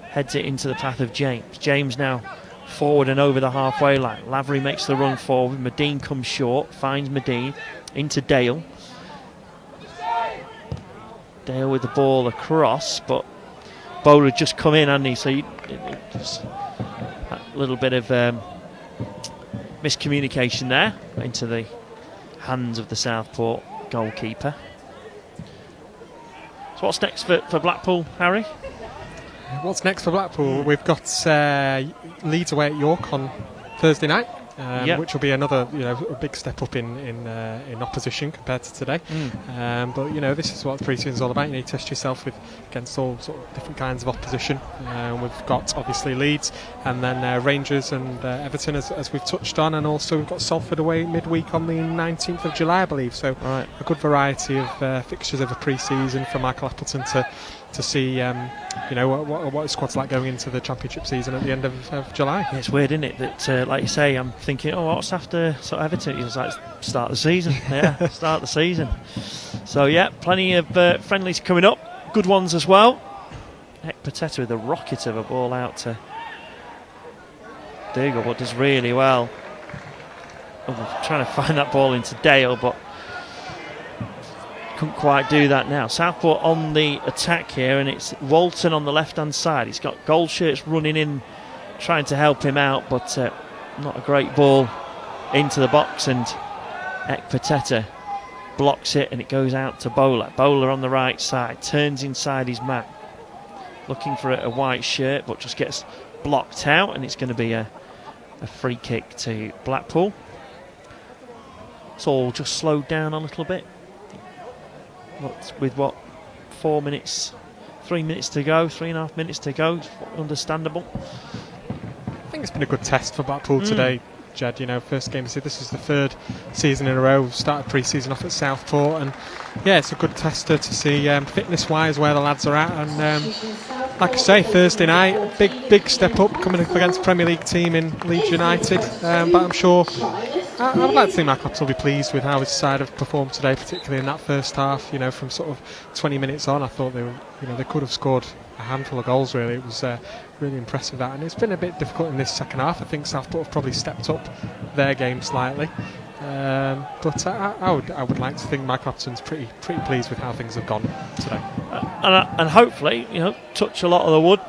Heads it into the path of James. James now forward and over the halfway line. Lavery makes the run forward. Medine comes short. Finds Medine. Into Dale. Dale with the ball across, but Bowler had just come in, hadn't he? So just a little bit of miscommunication there into the hands of the Southport goalkeeper. So what's next for Blackpool, Harry? What's next for Blackpool? We've got Leeds away at York on Thursday night, which will be another, a big step up in opposition compared to today. But this is what pre-season is all about. You need to test yourself against all sort of different kinds of opposition. We've got obviously Leeds, and then Rangers and Everton, as we've touched on, and also we've got Salford away midweek on the 19th of July, I believe. So a good variety of fixtures over pre-season for Michael Appleton to see what his squad's like going into the Championship season at the end of July. Yeah, it's weird, isn't it, that like you say, I'm thinking, what's after sort of Everton? It's like start the season. Yeah, start the season. So yeah, plenty of friendlies coming up, good ones as well. Ekpateta with a rocket of a ball out to Dougal, but does really well. Trying to find that ball into Dale, but couldn't quite do that now. Southport on the attack here, and it's Walton on the left-hand side. He's got Goldshirts running in, trying to help him out, but not a great ball into the box, and Ekpateta blocks it, and it goes out to Bowler. Bowler on the right side, turns inside his man, looking for a white shirt, but just gets blocked out, and it's going to be a free kick to Blackpool. It's all just slowed down a little bit. With 3 minutes to go, 3.5 minutes to go, understandable. I think it's been a good test for Blackpool today, Jed. First game, this is the third season in a row. We've started pre-season off at Southport, and it's a good tester to see fitness-wise where the lads are at. And like I say, Thursday night, big step up coming up against Premier League team in Leeds United. But I'm sure I would like to think Michael will be pleased with how his side have performed today, particularly in that first half. From sort of 20 minutes on, I thought they could have scored a handful of goals. Really, it was really impressive that, and it's been a bit difficult in this second half. I think Southport have probably stepped up their game slightly, but I would like to think Michael Upton's pretty pleased with how things have gone today, and hopefully touch a lot of the wood.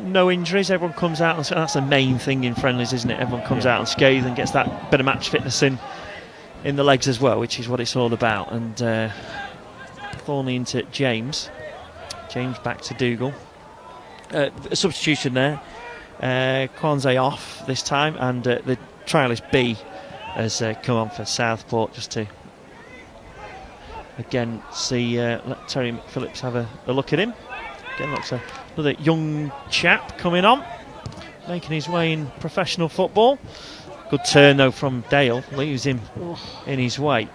No injuries, everyone comes out, and that's the main thing in friendlies, isn't it? Everyone comes out unscathed and gets that bit of match fitness in the legs as well, which is what it's all about. And Thornley into James back to Dougal. A substitution there. Kwanzaa off this time, and the trialist B has come on for Southport, just to again see let Terry Phillips have a look at him. Again, looks another young chap coming on, making his way in professional football. Good turn though from Dale, leaves him in his wake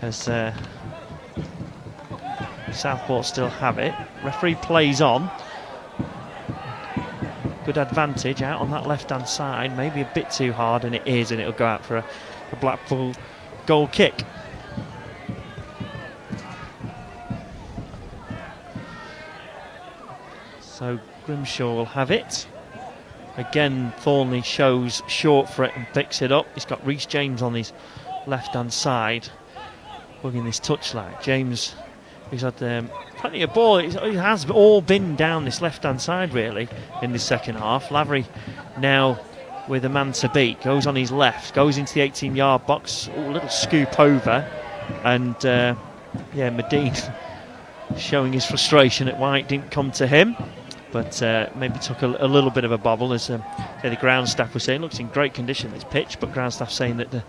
as Southport still have it. Referee plays on. Good advantage out on that left hand side, maybe a bit too hard, and it is, and it'll go out for a Blackpool goal kick. So Grimshaw will have it. Again, Thornley shows short for it and picks it up. He's got Reece James on his left-hand side, bugging this touchline. James, who's had plenty of ball. It has all been down this left-hand side, really, in the second half. Lavery now with a man to beat. Goes on his left, goes into the 18-yard box. Ooh, a little scoop over. And, yeah, Medine showing his frustration at why it didn't come to him. But maybe took a little bit of a bobble, as the ground staff was saying. Looks in great condition, this pitch, but ground staff saying that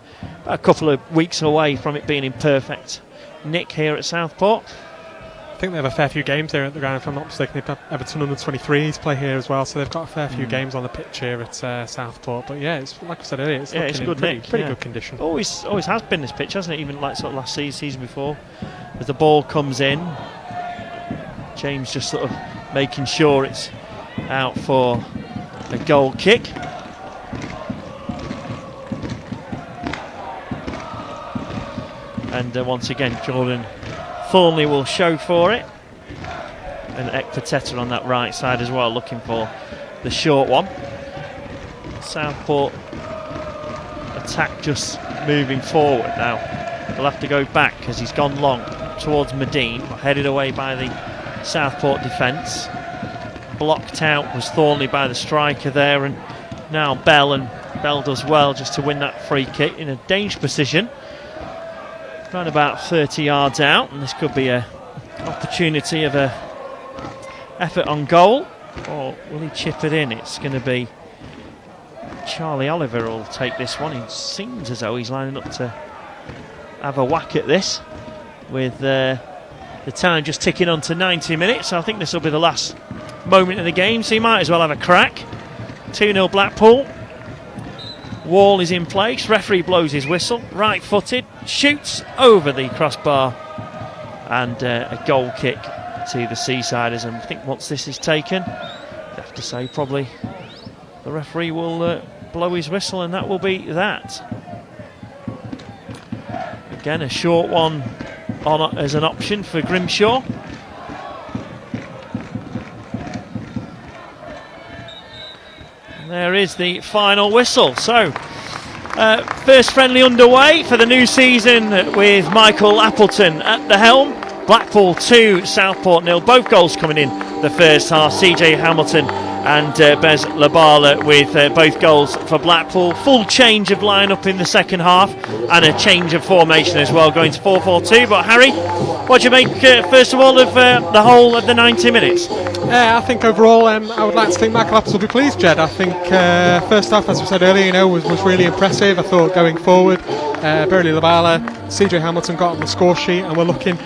a couple of weeks away from it being in perfect nick here at Southport. I think they have a fair few games here at the ground, if I'm not mistaken. They've got Everton under 23s play here as well, so they've got a fair few games on the pitch here at Southport. But yeah, it's like I said earlier, it's it's good pretty yeah. good condition. Always has been this pitch, hasn't it? Even like sort of last season before, as the ball comes in, James just sort of making sure it's out for a goal kick. And once again, Jordan Thornley will show for it. And Ekpateta on that right side as well, looking for the short one. Southport attack just moving forward now. We'll have to go back because he's gone long towards Medine, headed away by the Southport defence. Blocked out was Thornley by the striker there, and now Bell, and Bell does well just to win that free kick in a dangerous position. Around about 30 yards out, and this could be an opportunity of a effort on goal, or will he chip it in? It's going to be Charlie Oliver who will take this one. It seems as though he's lining up to have a whack at this, with the time just ticking on to 90 minutes. So I think this will be the last moment of the game, so he might as well have a crack. 2-0 Blackpool. Wall is in place, referee blows his whistle, right footed, shoots over the crossbar, and a goal kick to the Seasiders. And I think once this is taken, I have to say probably the referee will blow his whistle, and that will be that. Again, a short one on as an option for Grimshaw. And there is the final whistle. So, first friendly underway for the new season with Michael Appleton at the helm. Blackpool 2, Southport 0. Both goals coming in the first half. CJ Hamilton and Bez Labala with both goals for Blackpool. Full change of line-up in the second half, and a change of formation as well, going to 4-4-2. But Harry, what do you make first of all of the whole of the 90 minutes? I think overall I would like to think Michael Appleton will be pleased, Jed. I think first half, as we said earlier, was really impressive. I thought going forward, Burley Labala, CJ Hamilton got on the score sheet and were looking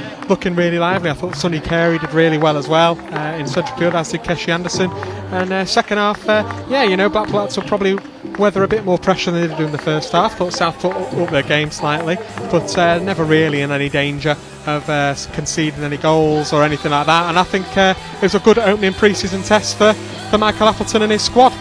really lively. I thought Sonny Carey did really well as well in central field, as did Keshi Anderson. And second half, Blackpool had to probably weather a bit more pressure than they did in the first half. Thought Southport up their game slightly, but never really in any danger of conceding any goals or anything like that. And I think it was a good opening pre-season test for Michael Appleton and his squad.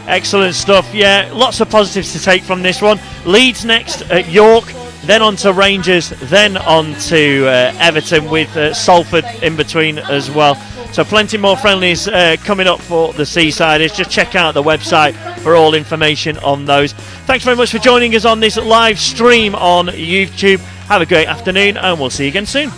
Excellent stuff, yeah. Lots of positives to take from this one. Leeds next at York, then on to Rangers, then on to Everton, with Salford in between as well. So plenty more friendlies coming up for the Seasiders. Just check out the website for all information on those. Thanks very much for joining us on this live stream on YouTube. Have a great afternoon, and we'll see you again soon.